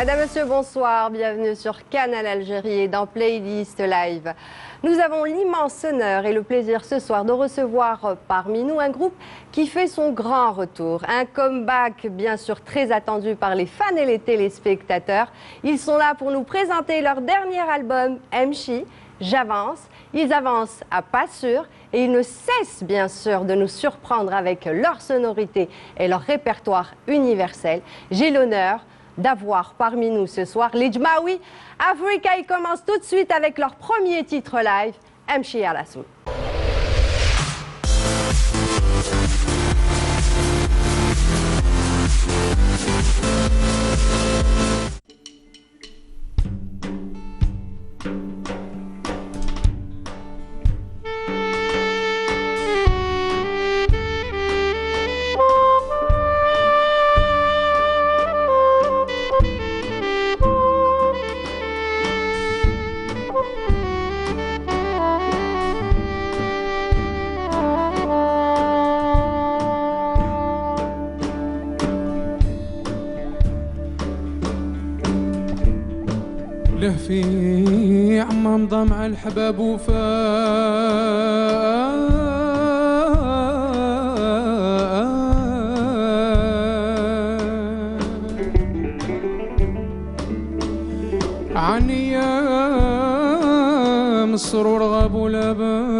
Madame, Monsieur, bonsoir. Bienvenue sur Canal Algérie et dans Playlist Live. Nous avons l'immense honneur et le plaisir ce soir de recevoir parmi nous un groupe qui fait son grand retour. Un comeback bien sûr très attendu par les fans et les téléspectateurs. Ils sont là pour nous présenter leur dernier album, Mchi, J'avance. Ils avancent à pas sûr et ils ne cessent bien sûr de nous surprendre avec leur sonorité et leur répertoire universel. J'ai l'honneur d'avoir parmi nous ce soir les Djmaoui Africa. Ils commencent tout de suite avec leur premier titre live, Mchi à la Soul. لهفي عمام ضمع الحباب عن ايام السرور غاب ولبان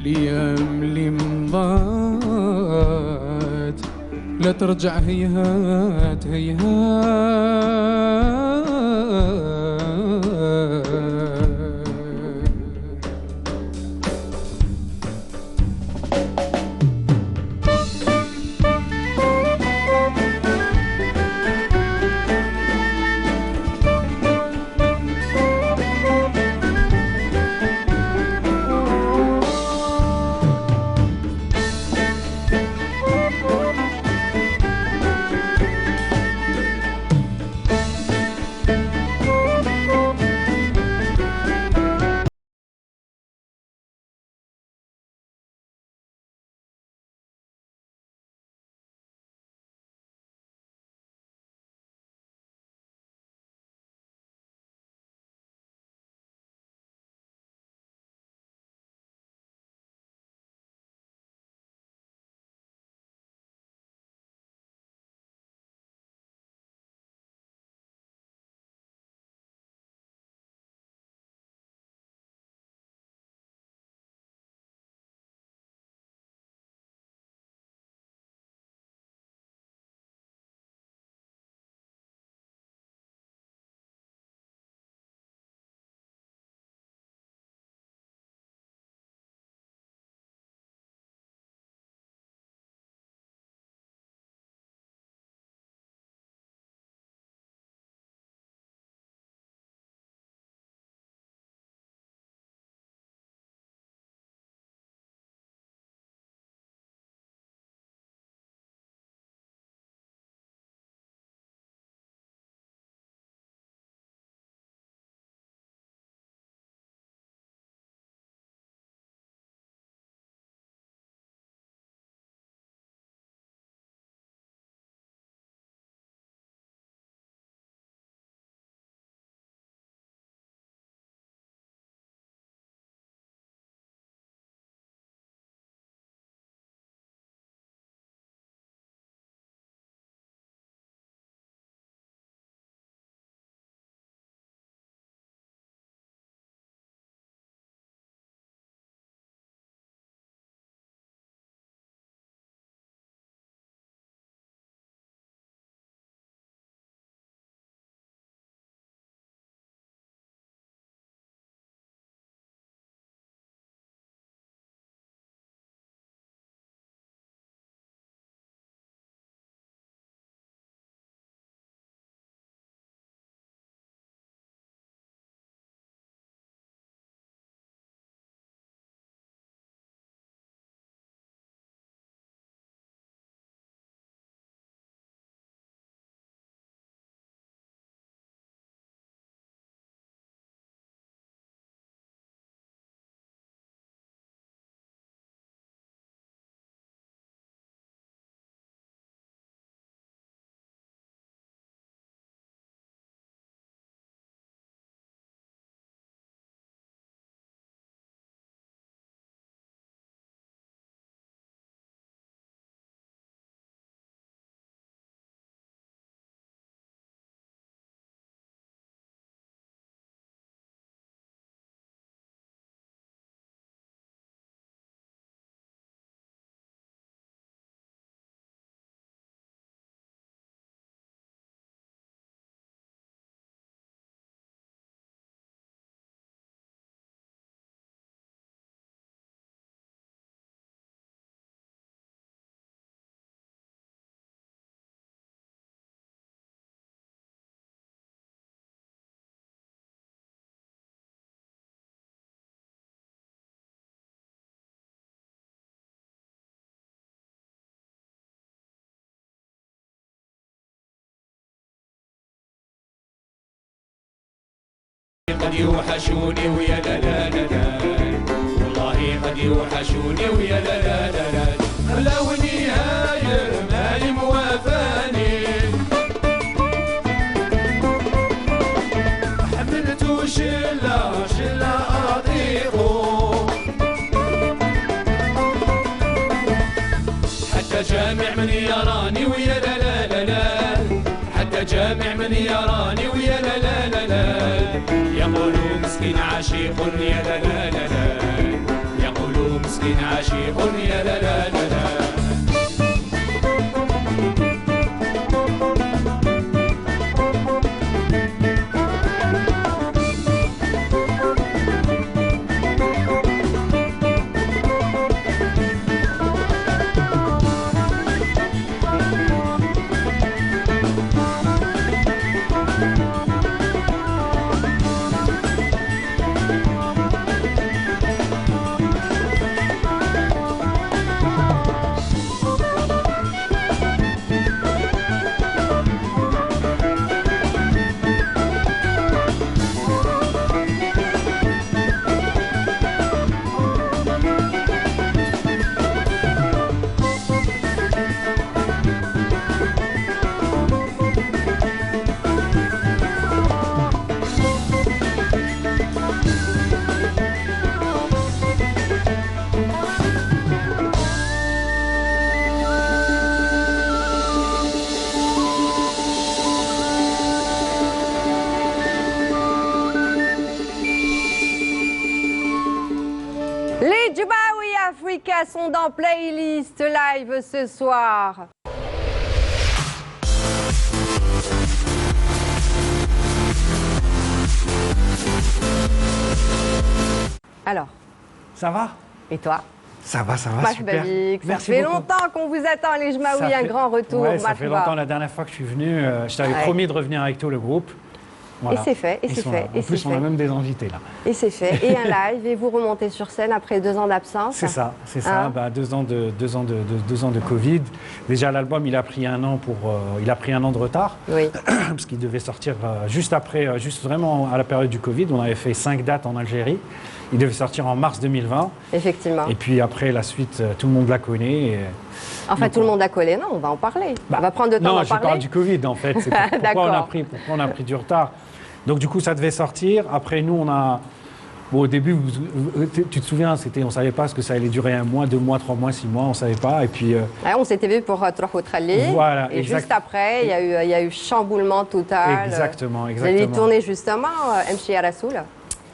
ليام اللي مضات لا ترجع هيهات هيهات. قد يوحشوني ويا لا لا لا لا والله قد يوحشوني ويا لا لا لا لا خلوني هاير مالي موافاني حملتو شلة أضيقو حتى جامع من يراني ويا لا لا لا لا حتى جامع من يراني ويا لا لا لا لا يقولوا مسكين عشيق يا لا لا لا لا يقولوا مسكين عشيق يا لا لا لا لا Les Djubaoui Africa sont dans Playlist Live ce soir. Alors, Ça va? et toi? Ça va, super. Mahbabik, ça Merci fait beaucoup. longtemps qu'on vous attend, les Jmaoui, un grand retour. Ouais, ça fait Marhaba. longtemps. La dernière fois que je suis venu, je t'avais Ouais. promis de revenir avec tout le groupe. Voilà. Et c'est fait, et Ils c'est sont fait, là. et En plus, c'est on a fait. même des invités là. Et c'est fait. Et un live, et vous remontez sur scène après 2 ans d'absence. C'est ça, c'est ça. Hein? Bah, 2 ans de Covid. Déjà, l'album, il a pris un an de retard Oui, parce qu'il devait sortir juste après, juste vraiment à la période du Covid. On avait fait 5 dates en Algérie. Il devait sortir en mars 2020. effectivement. Et puis après, la suite, tout le monde la connaît. Et... Enfin, tout le monde a collé. Non, on va en parler. On va prendre le temps Non, d'en je parler. parle du Covid en fait. C'est pourquoi D'accord. pourquoi on a pris du retard. Donc du coup, ça devait sortir. Après, nous, on a... Bon, au début, tu te souviens, on ne savait pas ce que ça allait durer 1 mois, 2 mois, 3 mois, 6 mois, on ne savait pas. Et puis... Ouais, on s'était vu pour Trohou Trali. Voilà, Et exact. juste après, il y a eu chamboulement total. Exactement, Vous allez exactement. tourner justement Mchi Rassoul.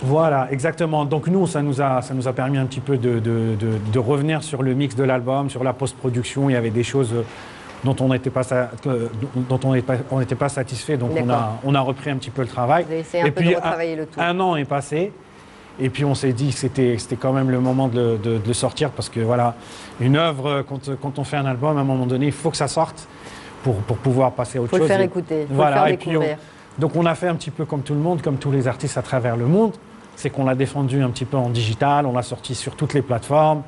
Voilà, exactement. Donc nous, ça nous a permis un petit peu de revenir sur le mix de l'album, sur la post-production. Il y avait des choses dont on n'était pas satisfait, donc D'accord. on a repris un petit peu le travail. Vous avez essayé un peu de retravailler le tout. Un an est passé, et puis on s'est dit que c'était quand même le moment de le sortir, parce que voilà, une œuvre, quand on fait un album, à un moment donné, il faut que ça sorte pour pouvoir passer à autre Il faut chose. le faire Et écouter, il faut voilà, le faire et puis découvrir. donc on a fait un petit peu comme tout le monde, comme tous les artistes à travers le monde, c'est qu'on l'a défendu un petit peu en digital, on l'a sorti sur toutes les plateformes.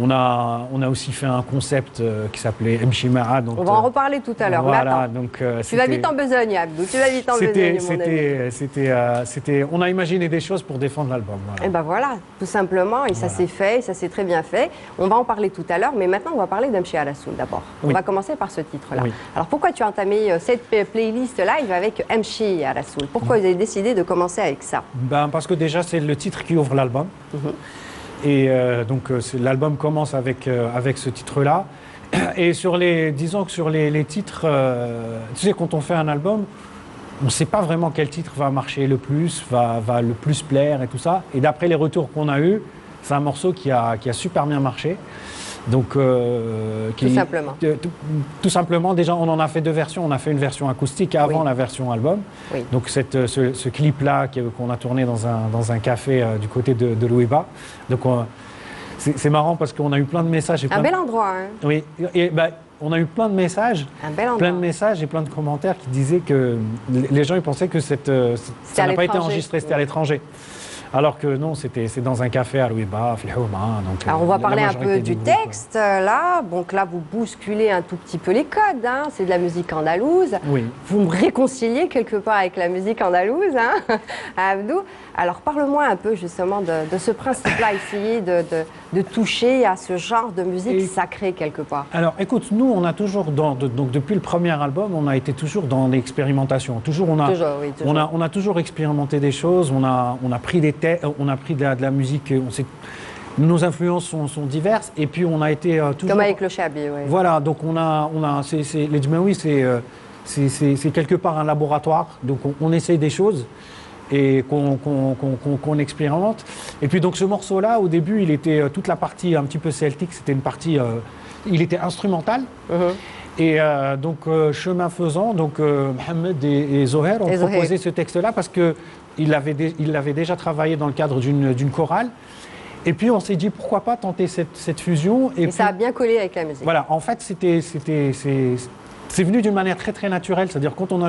On a aussi fait un concept qui s'appelait Mchimaa. On va en reparler tout à l'heure. Mais Voilà, attends, donc tu vas vite en besogne, Abdou. Tu vas vite en besogne, mon ami. on a imaginé des choses pour défendre l'album. Voilà. Et ben voilà, tout simplement, et ça s'est fait, et ça s'est très bien fait. On va en parler tout à l'heure, mais maintenant on va parler d'Mchi Rassoul d'abord. On Oui. va commencer par ce titre-là. Oui. Alors pourquoi tu as entamé cette playlist live avec Mchi Rassoul? Pourquoi vous avez décidé de commencer avec ça? Parce que déjà c'est le titre qui ouvre l'album. Et donc l'album commence avec ce titre-là. Et disons que sur les titres, tu sais, quand on fait un album, on ne sait pas vraiment quel titre va marcher le plus, va le plus plaire et tout ça. Et d'après les retours qu'on a eus, c'est un morceau qui a super bien marché. Donc, Tout simplement. Tout simplement, déjà, on en a fait 2 versions. On a fait une version acoustique avant Oui. la version album. Oui. Donc, ce clip-là qu'on a tourné dans un café du côté de Louiba. Donc, c'est marrant parce qu'on a eu plein de messages. Un bel endroit, hein? Oui, et on a eu plein de messages. Un bel endroit. Plein de messages et plein de commentaires qui disaient que les gens ils pensaient que ça à n'a pas été l'étranger. enregistré, c'était à l'étranger. Alors que non, c'est dans un café à Louiba, Filhouma. Alors on va parler un peu du texte là. Donc là, vous bousculez un tout petit peu les codes. Hein. C'est de la musique andalouse. Oui. Vous me réconciliez quelque part avec la musique andalouse, hein, Abdou. Alors parle-moi un peu justement de ce principe-là, essayer de toucher à ce genre de musique sacrée quelque part. Alors écoute, nous on a toujours, donc depuis le premier album, on a été toujours dans l'expérimentation. On a toujours expérimenté des choses, on a pris de la musique, nos influences sont diverses et puis on a été toujours... Comme avec le Chabi, oui. Voilà, donc les Djemaoui, c'est quelque part un laboratoire, donc on essaye des choses et qu'on expérimente. Et puis donc ce morceau-là, au début, il était toute la partie un petit peu celtique, c'était une partie, il était instrumental. Et donc chemin faisant, donc Mohamed et Zoher ont proposé ce texte-là parce qu'il l'avait déjà travaillé dans le cadre d'une chorale. Et puis on s'est dit pourquoi pas tenter cette fusion. Et puis, ça a bien collé avec la musique. Voilà, en fait c'est venu d'une manière très très naturelle, c'est-à-dire quand on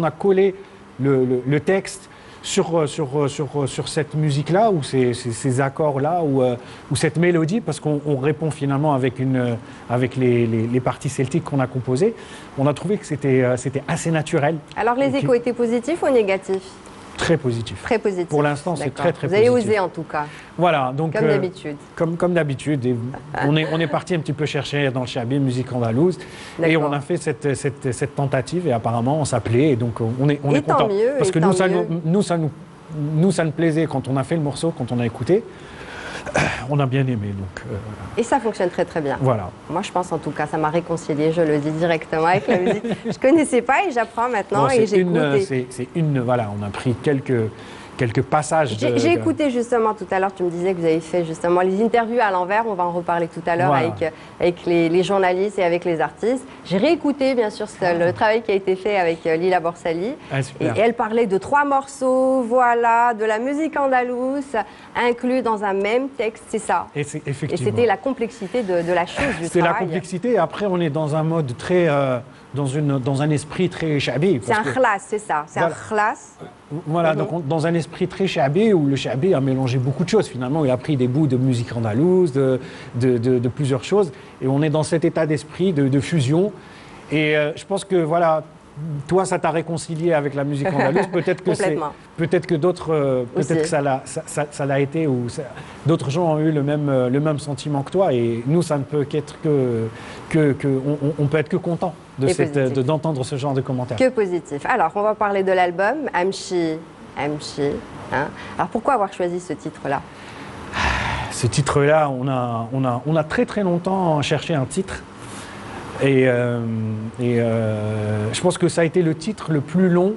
a collé le texte sur cette musique-là, ou ces accords-là, ou cette mélodie, parce qu'on répond finalement avec les parties celtiques qu'on a composées, on a trouvé que c'était assez naturel. Alors les échos étaient positifs ou négatifs? Très positif. Très positif. Pour l'instant, c'est très très positif. Vous avez positif. osé en tout cas. Voilà, donc comme d'habitude. Comme d'habitude. Et on est parti un petit peu chercher dans le Chabi musique andalouse et on a fait cette tentative et apparemment on s'appelait et donc on est content. Mieux, parce que nous ça nous plaisait quand on a fait le morceau, quand on a écouté. On a bien aimé. Donc, et ça fonctionne très très bien. Voilà. Moi je pense en tout cas, ça m'a réconcilié, je le dis directement avec la musique. Je ne connaissais pas et j'apprends maintenant non, et j'écoute. Voilà, on a pris quelques passages. J'ai écouté justement tout à l'heure, tu me disais que vous avez fait justement les interviews à l'envers, on va en reparler tout à l'heure avec les journalistes et avec les artistes. J'ai réécouté bien sûr le travail qui a été fait avec Lila Borsali. Et elle parlait de 3 morceaux, voilà, de la musique andalouse inclus dans un même texte, c'est ça. Et effectivement. Et c'était la complexité de la chose, du travail. C'est la complexité et après on est dans un mode très... dans un esprit très chabi. C'est un khlas, c'est ça, c'est un khlas. Voilà, donc dans un esprit très chabi où le chabi a mélangé beaucoup de choses. Finalement, il a pris des bouts de musique andalouse, de plusieurs choses. Et on est dans cet état d'esprit de fusion. Et je pense que, voilà, toi, ça t'a réconcilié avec la musique andalouse. Peut-être que d'autres, peut-être que ça l'a été, ou d'autres gens ont eu le même sentiment que toi. Et nous, ça ne peut qu'être on peut être que content d'entendre ce genre de commentaires. Que positif. Alors, on va parler de l'album Amchi. Hein. Alors, pourquoi avoir choisi ce titre-là? Ce titre-là, on a très très longtemps cherché un titre. Et je pense que ça a été le titre le plus long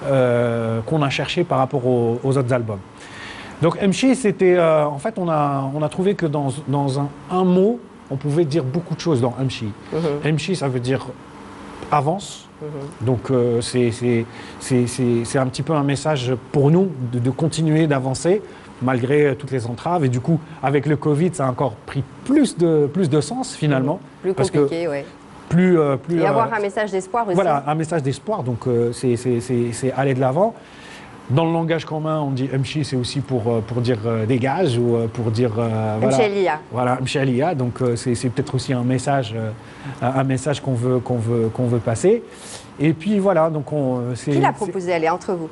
qu'on a cherché par rapport aux autres albums. Donc Mchi, c'était en fait on a trouvé que dans un mot on pouvait dire beaucoup de choses dans Mchi. Mchi, ça veut dire avance. Donc c'est un petit peu un message pour nous de continuer d'avancer malgré toutes les entraves. Et du coup, avec le Covid, ça a encore pris plus de sens finalement. Plus compliqué, oui. Et avoir un message d'espoir aussi. Voilà, un message d'espoir, donc c'est aller de l'avant. Dans le langage commun, on dit Mchi, c'est aussi pour dire dégage ou pour dire... voilà, Mchalia. Donc c'est peut-être aussi un message qu'on veut passer. Et puis voilà, donc Qui l'a proposé, allez, entre vous?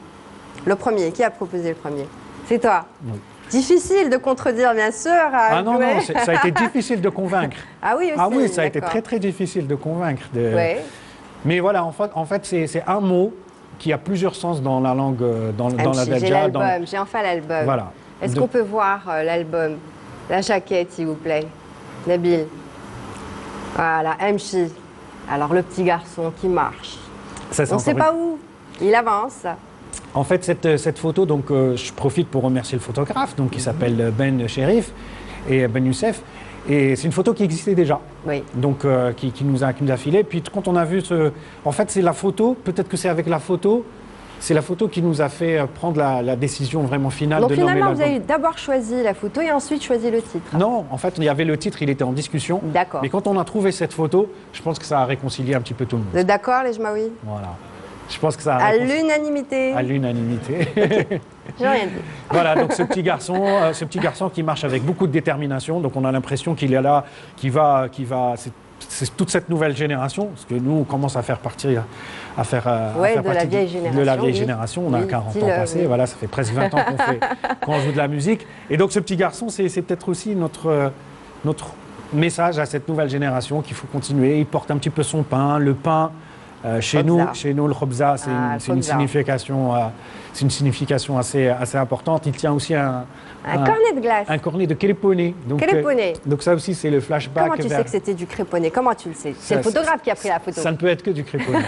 Le premier, qui a proposé le premier? C'est toi. Oui. Difficile de contredire, bien sûr. Ah non, ça a été difficile de convaincre. Ah oui, aussi. Ah oui, ça a été très très difficile de convaincre. Ouais. Mais voilà, en fait c'est un mot qui a plusieurs sens dans la langue, dans la Darja. J'ai l'album, j'ai enfin l'album. Voilà. Est-ce qu'on peut voir l'album, la jaquette, s'il vous plaît, Nabil? Voilà, Mchi. Alors le petit garçon qui marche. On ne sait pas où. Il avance. En fait, cette photo, donc, je profite pour remercier le photographe, donc, qui s'appelle Ben Sherif et Ben Youssef. Et c'est une photo qui existait déjà, donc, qui nous a filé. Puis quand on a vu en fait, c'est la photo, peut-être que c'est avec la photo, c'est la photo qui nous a fait prendre la décision vraiment finale de nommer l'album. Donc finalement, vous avez d'abord choisi la photo et ensuite choisi le titre? Non, en fait, il y avait le titre, il était en discussion. D'accord. Mais quand on a trouvé cette photo, je pense que ça a réconcilié un petit peu tout le monde. Vous êtes d'accord, les Jmaoui? Voilà. Je pense que ça a à l'unanimité. À l'unanimité. J'ai rien dit. Voilà, donc ce petit garçon qui marche avec beaucoup de détermination. Donc on a l'impression qu'il est là, c'est toute cette nouvelle génération, parce que nous on commence à faire partie de la vieille génération. De la vieille génération, on a 40 ans passés, voilà, ça fait presque 20 ans qu'on joue de la musique. Et donc ce petit garçon, c'est peut-être aussi notre message à cette nouvelle génération qu'il faut continuer. Il porte un petit peu son pain, le pain. Chez nous, le khobza, c'est une signification assez importante. Il tient aussi un cornet de glace. Un cornet de crépone. Donc ça aussi, c'est le flashback. Comment tu sais que c'était du crépone? Comment tu le sais? C'est le photographe qui a pris la photo. Ça ne peut être que du crépone.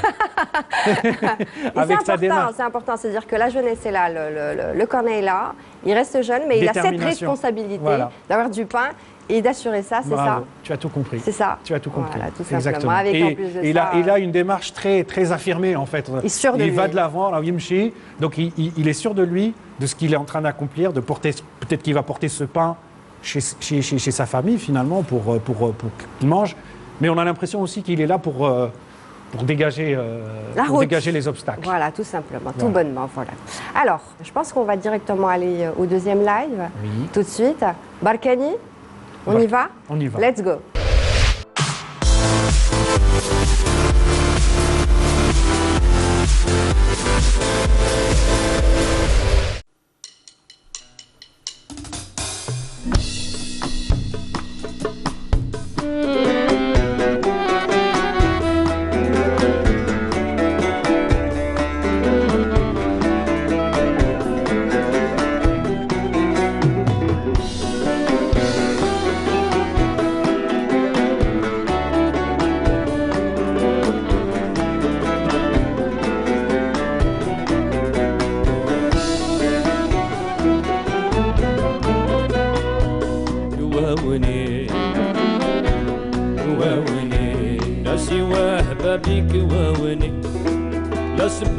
C'est important, c'est-à-dire que la jeunesse est là, le cornet est là, il reste jeune, mais il a cette responsabilité d'avoir du pain. Et d'assurer ça, c'est ça. Tu as tout compris. C'est ça. Tu as tout compris. Voilà, tout exactement. Avec, en plus de il a une démarche très affirmée en fait. Il va de l'avant, donc il est sûr de lui, de ce qu'il est en train d'accomplir, de porter. Peut-être qu'il va porter ce pain chez sa famille finalement pour qu'il mange. Mais on a l'impression aussi qu'il est là pour dégager les obstacles. Voilà, tout simplement, tout bonnement. Voilà. Alors, je pense qu'on va directement aller au deuxième live, tout de suite. Barkani. On y va? On y va. Let's go.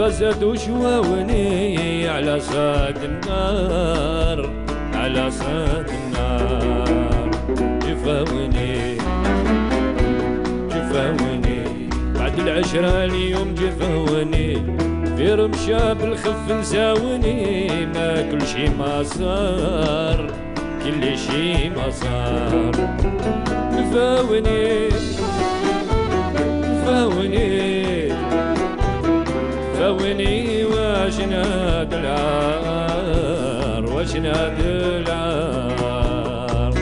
زادوا شواوني على صاد النار على صاد النار جفاوني بعد العشرة اليوم جفاوني في رمشة بالخف نساوني ما كل شي ما صار كل شي ما صار جفاوني فاوني واش ناد العار واش ناد العار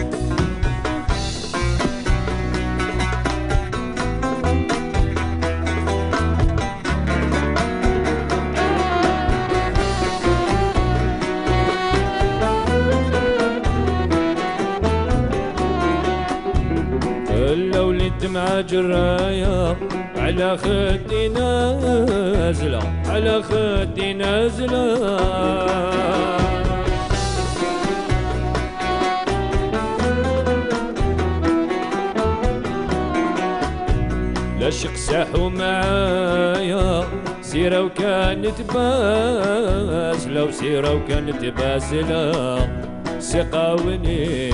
اللولي الدمعة جرايا على خدي نازلة على خدي نازلة لا شق ساحوا معايا سيرة وكانت باسلة وسيرة وكانت باسلة سقاوني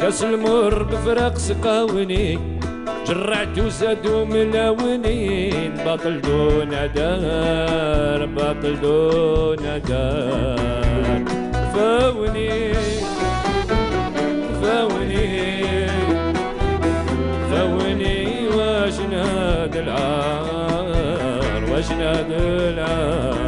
كاس المر بفراق سقاوني جرعت وزادوا ملاونين باطل دون دار فاوني واش ناد العار واش ناد العار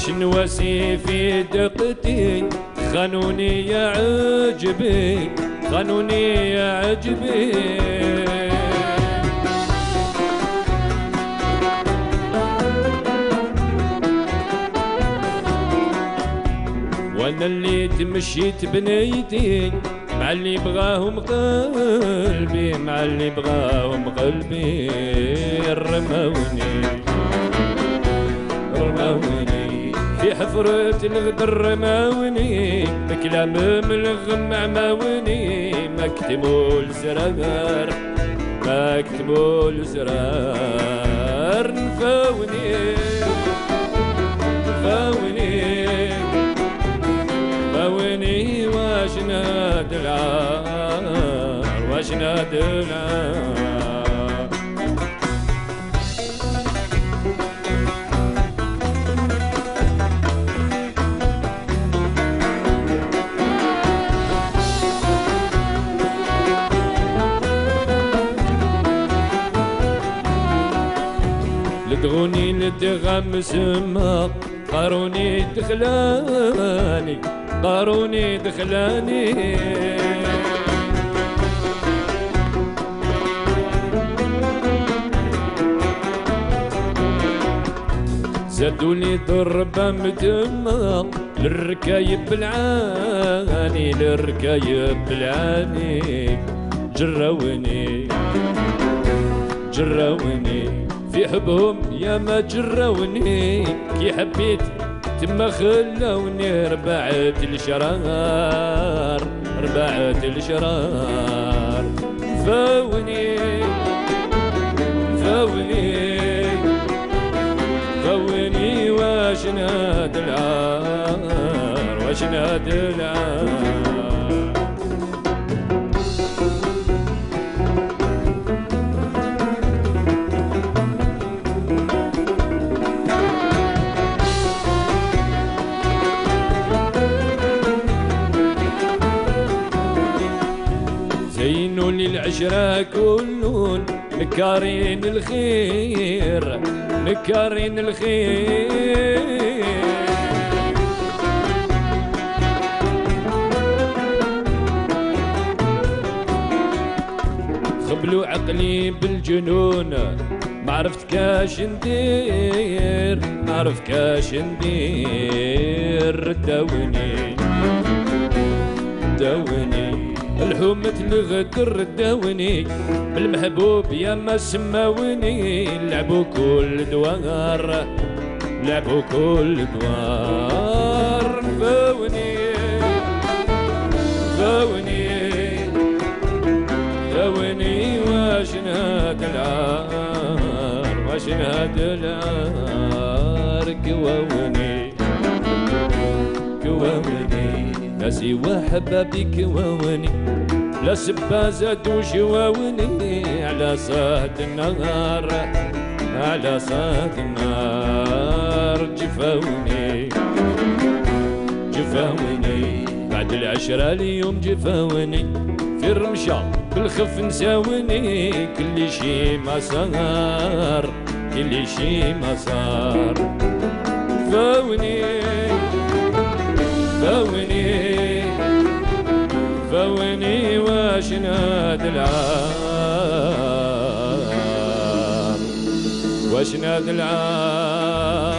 شنواسي في دقتي خانوني يا عجبي خانوني يا عجبي وانا اللي تمشيت بنيتي مع اللي بغاهم قلبي مع اللي بغاهم قلبي رماوني في حفرة الغدر رماوني بكلام ملغم عماوني ما كتبوا الزرار فاوني فاوني فاوني واش ناد العار واش ناد العار لدغوني لدغم سما قاروني دخلاني قاروني دخلاني زادولي ضربة مدمة للركايب بالعاني للركايب بالعاني جراوني جراوني في حبهم يا ما جراوني كي حبيت تما خلاوني ربعت الشرار ربعت الشرار فاوني فاوني فاوني واش ناد العار واش ناد العار للعشرة كلون مكارين الخير مكارين الخير خبلوا عقلي بالجنون ما عرفت كاش ندير ما عرفت كاش ندير داوني داوني الحومة الغدر داوني بالمحبوب يا ما سماوني لعبوا كل دوار لعبوا كل دوار فاوني فاوني فاوني واش نهاد العار واش نهاد العار كواوني كواوني ناسي وحبابي كواوني لا سبا زادو جواوني على صهد النهار على صهد النهار جفاوني جفاوني بعد العشرة اليوم جفاوني في الرمشة بالخف نساوني كل شي ما صار كل شي ما صار فاوني فاوني فاوني واش ناد العار واش ناد العار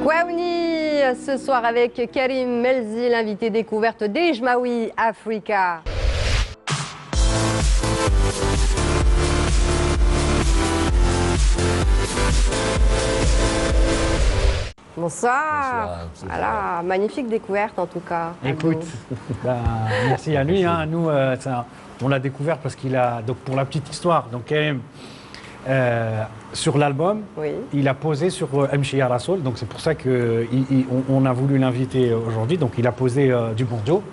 Kouaouni, ce soir avec Karim Melzi, l'invité découverte d'Ejmaoui Africa. Bonsoir. Voilà, magnifique découverte en tout cas. Écoute, merci à lui. Hein. Nous, on l'a découvert parce qu'il a, donc pour la petite histoire, donc sur l'album, oui. Il a posé sur Mchi Ya Rassoul, donc c'est pour ça qu'on a voulu l'inviter aujourd'hui. Donc il a posé du banjo.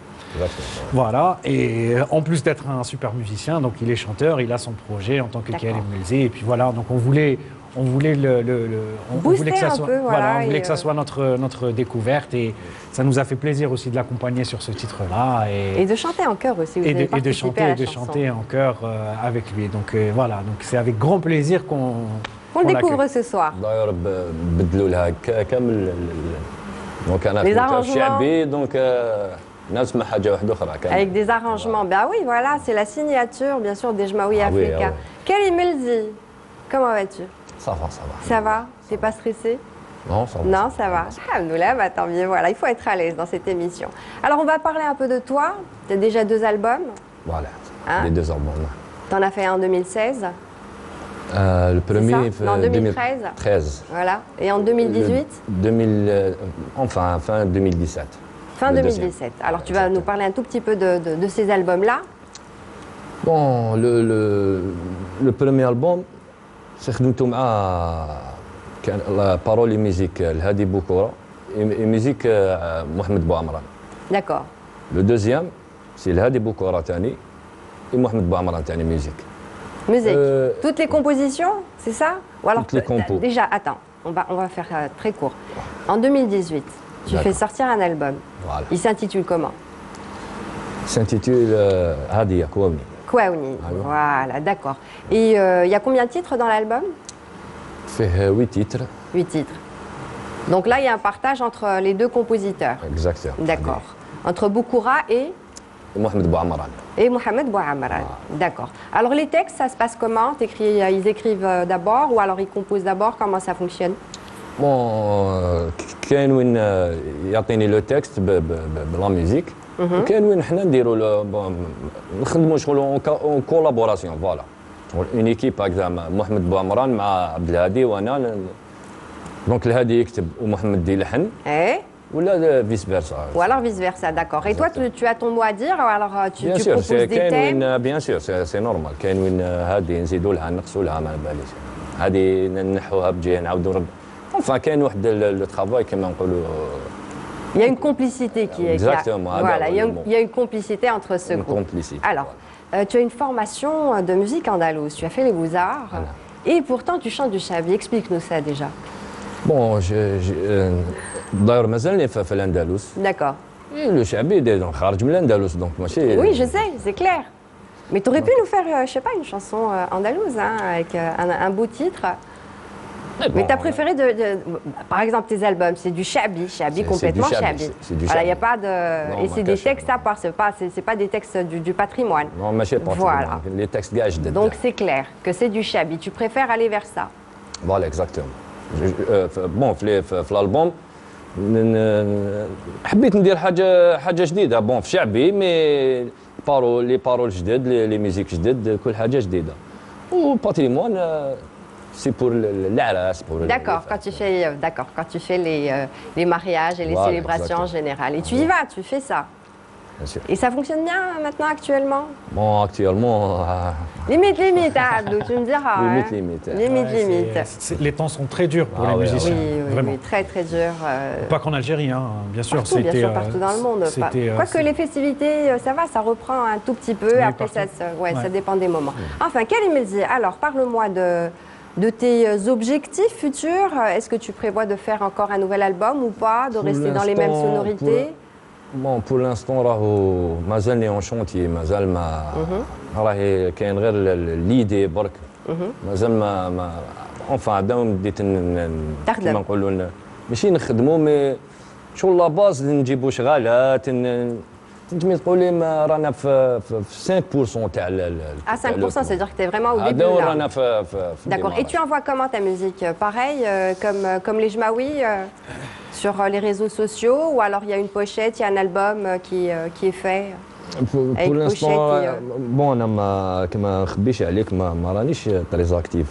Voilà, et en plus d'être un super musicien, donc il est chanteur, il a son projet en tant que Karim Melzi, et puis voilà, donc on voulait que ça soit, on voulait que ça soit notre découverte, et ça nous a fait plaisir aussi de l'accompagner sur ce titre-là. Et de chanter en chœur aussi, et de chanter en chœur avec lui. Donc voilà, donc c'est avec grand plaisir qu'on le découvre ce soir. Les arrangements. Avec des arrangements, bah oui, voilà, c'est la signature, bien sûr, d'Ejmaoui Africa. Karim Melzi, comment vas-tu? Ça va, ça va. Ça va? T'es pas stressé? Non, ça va. Non, ça va. Alhamdoulilah, bah tant mieux, voilà, il faut être à l'aise dans cette émission. Alors, on va parler un peu de toi. Tu as déjà 2 albums. Voilà, les 2 albums. T'en as fait un en 2016. Le premier, en 2013. 2013. Voilà. Et en 2018 fin 2017. Fin Le 2017. Alors tu vas Exactement. nous parler un tout petit peu de ces albums-là. Bon, le premier album, c'est خدمته مع كان la parole et musique الهادي بوكورة et musique محمد بوعمران. D'accord. Le deuxième, c'est الهادي بوكورة تاني et محمد بوعمران تاني musique. Musique. Euh, Toutes les compositions, c'est ça? Ou alors toutes les compos. déjà, attends, on va faire très court. En 2018, tu D'accord. fais sortir un album. Voilà. Il s'intitule comment? Il s'intitule هادية كواوني. Kouaouni. Ah oui. Voilà, d'accord. Et il y a combien de titres dans l'album? فيه 8 titres. 8 titres. Donc là, il y a un partage entre les deux compositeurs. Exactement. D'accord. Entre Boukoura et محمد بوعمران. Mohamed Bouamran. D'accord. Alors les textes, ça se passe comment? Ils écrivent d'abord ou alors ils composent d'abord? Comment ça fonctionne? بون كاين وين يعطيني لو تكست بلا ميوزيك وكاين وين حنا نديروا نخدموا شغل اون كولابوراسيون فوالا اون ايكيب هكذا محمد بوعمران مع عبد الهادي وانا دونك الهادي يكتب ومحمد يلحن Eh? ولا فيس فيرسا. Ou alors vice-versa, d'accord. Et toi, tu as ton mot à dire, ou alors tu بيان proposes سور des كاين thèmes? وين بيان سور سي نورمال كاين وين هادي نزيدوا لها نقصوا لها ما باليش هادي نحوها بجهه نعاودوا نرد enfin كاين واحد لو ترافاي كما نقولوا. Il y a une complicité qui est là. Exactement. Ah Voilà, bah, il y a une complicité entre ce Une groupe. complicité, Alors, tu as une formation de musique andalouse, tu as fait les beaux-arts, Voilà. et pourtant tu chantes du chabi. Explique-nous ça déjà. بون الظاهر مازالني في الاندلس D'accord. لو شعبي خارج من الاندلس دونك ماشي. Oui, je sais, c'est clair. Mais tu aurais pu nous faire, je sais pas, une chanson andalouse, hein, avec un beau titre. Mais tu as préféré par exemple, tes albums, c'est du chabi, C'est complètement du chabi, chabi. c'est du Voilà, il n'y a chabi. pas de. Non, Et ma c'est des cache, textes à part, c'est pas des textes du patrimoine. Non, ماشي Voilà. لي تكست كاع جدد. Donc c'est clair que c'est du chabi. Tu préfères aller vers ça. فوالا اكزاكتومون. بون في الالبوم حبيت ندير حاجه جديده بون في شعبي مي لي بارول جدد لي ميوزيك جدد كل حاجه جديده وباتريمون سي بور العراس بور. D'accord, quand tu fais les mariages et les Voilà, célébrations en exactement. général. Et tu y vas, tu fais ça. Bien sûr. Et ça fonctionne bien maintenant actuellement? Bon, actuellement, Limite, hein, Abdou, tu me diras. limite, hein. limite. Limite, Ouais, limite. les temps sont très durs pour Ah les ouais, musiciens, Oui, vraiment. très très dur. Pas qu'en Algérie, hein, bien sûr. Partout, bien sûr, partout dans le monde. Quoique les festivités, ça va, ça reprend un tout petit peu. Oui, Après, partout. ça dépend des moments. Enfin, Karim Elzi, alors parle-moi de tes objectifs futurs. Est-ce que tu prévois de faire encore un nouvel album ou pas? De rester dans les mêmes sonorités? Bon, pour l'instant, راهو مازالني اون شونتي مازال ما راهي كاين غير ليدي برك مازال ما اونفان داوم بديت تخدم. كيما نقولوا ماشي نخدموا مي شغل لا باز نجيبوا شغالات تنجمي تقولي ما رانا في 5% تاع À 5%, c'est-à-dire que tu es vraiment au début هذا là. رانا في D'accord. Et tu envoies comment ta musique? Pareil, comme les Jmaoui, sur les réseaux sociaux, ou alors il y a une pochette, il y a un album qui est fait? pour l'instant pochette بون انا ما كما نخبيش عليك ما رانيش تريز اكتيف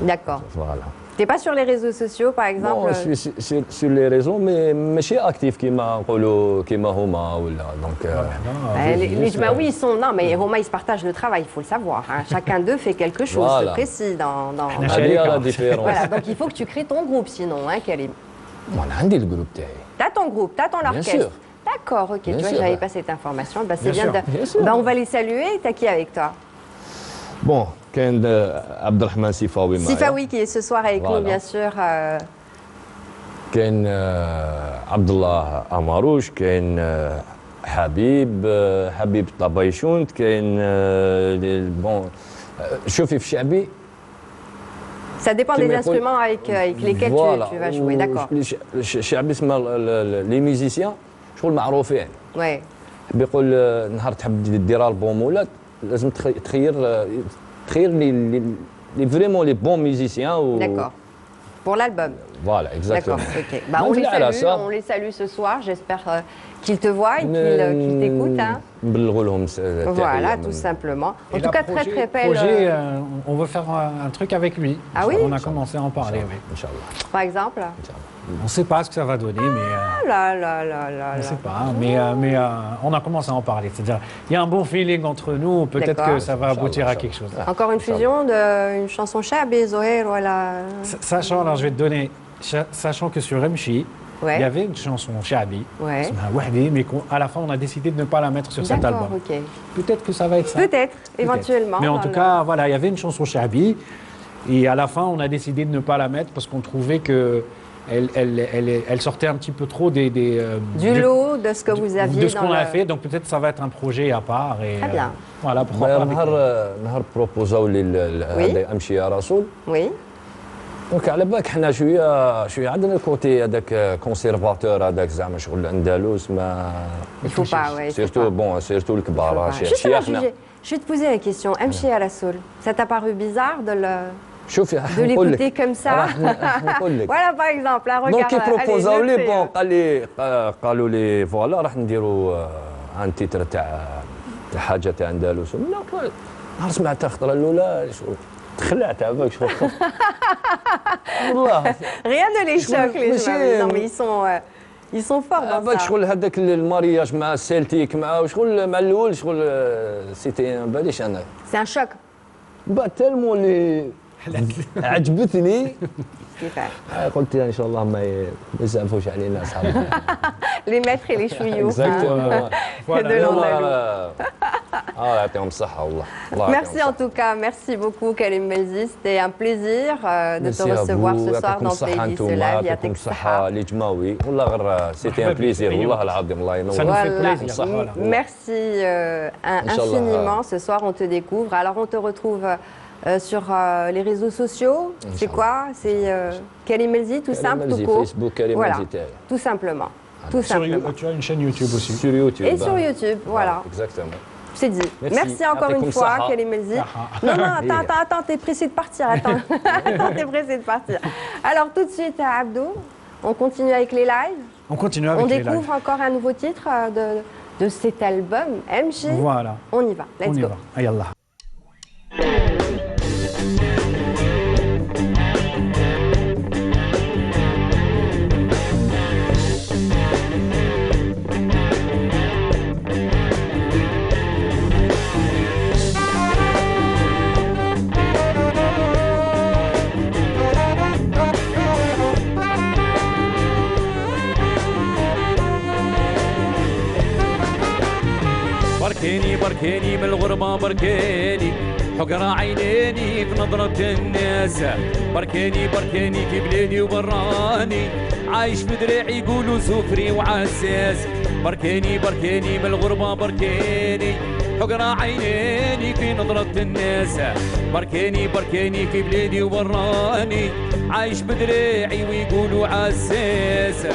D'accord. فوالا. T'es pas sur les réseaux sociaux, par exemple? Bon, je suis sur les réseaux, mais ماشي actif كيما نقولوا كيما هما ولا دونك. Les Jmaoui, ils sont. Non, mais Roma, ils se partagent le travail, il faut le savoir. Hein. Chacun d'eux fait quelque chose de Voilà. précis dans. هذه لا ديفيرونس. Voilà, donc il faut que tu crées ton groupe sinon, hein, Karim. انا عندي الجروب تاعي. T'as ton groupe, t'as ton Bien orchestre. sûr. D'accord, ok. Bien Tu vois, sûr, j'avais ouais. pas cette information. Bah, c'est Bien bien. sûr. Bien sûr. Bah, on va les saluer. T'as qui avec toi? Bon, كاين عبد الرحمن سيفاوي معايا. Sifawi qui est ce soir avec nous, Voilà. bien sûr. كاين عبد الله اماروش كاين حبيب طبيشونت كاين بون شوفي في شعبي. Ça dépend des instruments avec lesquels tu vas jouer, d'accord. الشعبي اسمه لي ميوزيسيان شغل معروفين. Ouais. بيقول نهار تحب دير البوم ولا لازم تخير لي فريمون لي بون ميوزيسيان. D'accord. Pour l'album. Voilà, exactement. D'accord, ok. Bah, on les salue ce soir. J'espère qu'ils te voient et qu'ils t'écoutent. Hein. نبلغوا لهم Voilà, tout simplement. En Et tout là, cas, très très belle. projet, on veut faire un truc avec lui. Ah oui? On a commencé à en parler, oui. Inch'Allah. Par exemple. On ne sait pas ce que ça va donner, mais Ah là là là là on ne là. sait pas. Mais on a commencé à en parler. C'est-à-dire, il y a un bon feeling entre nous. Peut-être D'accord. que ça va aboutir à quelque chose. Encore une fusion d'une chanson Chabi, Zohir, voilà. Sachant, alors je vais te donner, sachant que sur Mchi, Ouais. il y avait une chanson Chabi, Ouais. mais à la fin, on a décidé de ne pas la mettre sur cet D'accord, album. ok. Peut-être que ça va être ça. Peut-être, éventuellement. Mais en dans tout le- cas, voilà, il y avait une chanson Chabi. Et à la fin, on a décidé de ne pas la mettre parce qu'on trouvait que elle sortait un petit peu trop du lot de ce que vous aviez de ce dans qu'on le... a fait. Donc peut-être ça va être un projet à part. Et, Très bien. Voilà, pourquoi pas. avec- نهار بروبوزاو لي Oui. هذا امشي يا رسول Oui, دونك على بالك حنا شويه عندنا الكوتي هذاك كونسيرفاتور هذاك زعما شغل الاندلس ما il faut pas, ouais. il faut سيرتو pas. بون سيرتو Il faut الكبار pas. Justement, شيخنا je vais te poser la question. Mchi Rassoul, ça t'a paru bizarre شوفي de l'écouter comme ça? راح نقول لك Voilà, par exemple, un regard. دونك كي allez, بروبوزاو le لي fais. بون قالوا لي فوالا راح نديروا ان تيتر تاع حاجه تاع اندلس نهار سمعتها الخطره الاولى شغل تخلعت عباك شغل والله Rien ne les choque, les ماشي- joueurs. Non, mais ils sont forts dans عباك ça. شغل هذاك المارياج مع السيلتيك مع شغل مع الاول شغل سيتي باليش انا C'est un choc. بعد تالمون اللي عجبتني Super. قلت ان شاء الله ما يزعفوش علينا اصحابنا Les maîtres et les chouilloux. اكزاكتومون de l'Andalou. يعطيهم الصحه والله الله يعطيهم Merci en tout cas, merci beaucoup Kalim Melzi, c'était un plaisir de te recevoir ce soir dans Playlist Live. يعطيكم الصحه لجماوي والله غير سيتي ان بليزير والله العظيم الله Ça nous ينور fait Voilà. plaisir. Voilà. Merci Inch'Allah. infiniment. Ce soir, on te découvre. Alors, on te retrouve sur les réseaux sociaux. C'est quoi? C'est Kalim Melzi, tout simple, tout court. فيسبوك كريم Voilà, مزيتاي tout simplement. Tout Sur simplement. tu as une chaîne YouTube aussi. sur YouTube Et sur YouTube, voilà. exactement C'est dit. Merci. Merci encore une Ya'tikum fois, saha. Kalim Melzi. Non, non, attends, t'es pressé de partir. Attends, attends, t'es pressé de partir. Alors, tout de suite, Abdou, on continue avec les lives. On continue avec On les lives. découvre encore un nouveau titre de cet album, MJ. Voilà, On y va. Let's on y go. va. Ah, yallah. بركيني بركيني من الغربة بركيني حقرا عينيني في نظرة الناس بركيني بركيني في بلادي وبراني عايش في دراعي يقولوا سكري وعساس بركيني بركيني من الغربة بركيني حقرا عينيني في نظرة الناس بركيني بركيني في بلادي وبراني عايش بدراعي ويقولوا عساس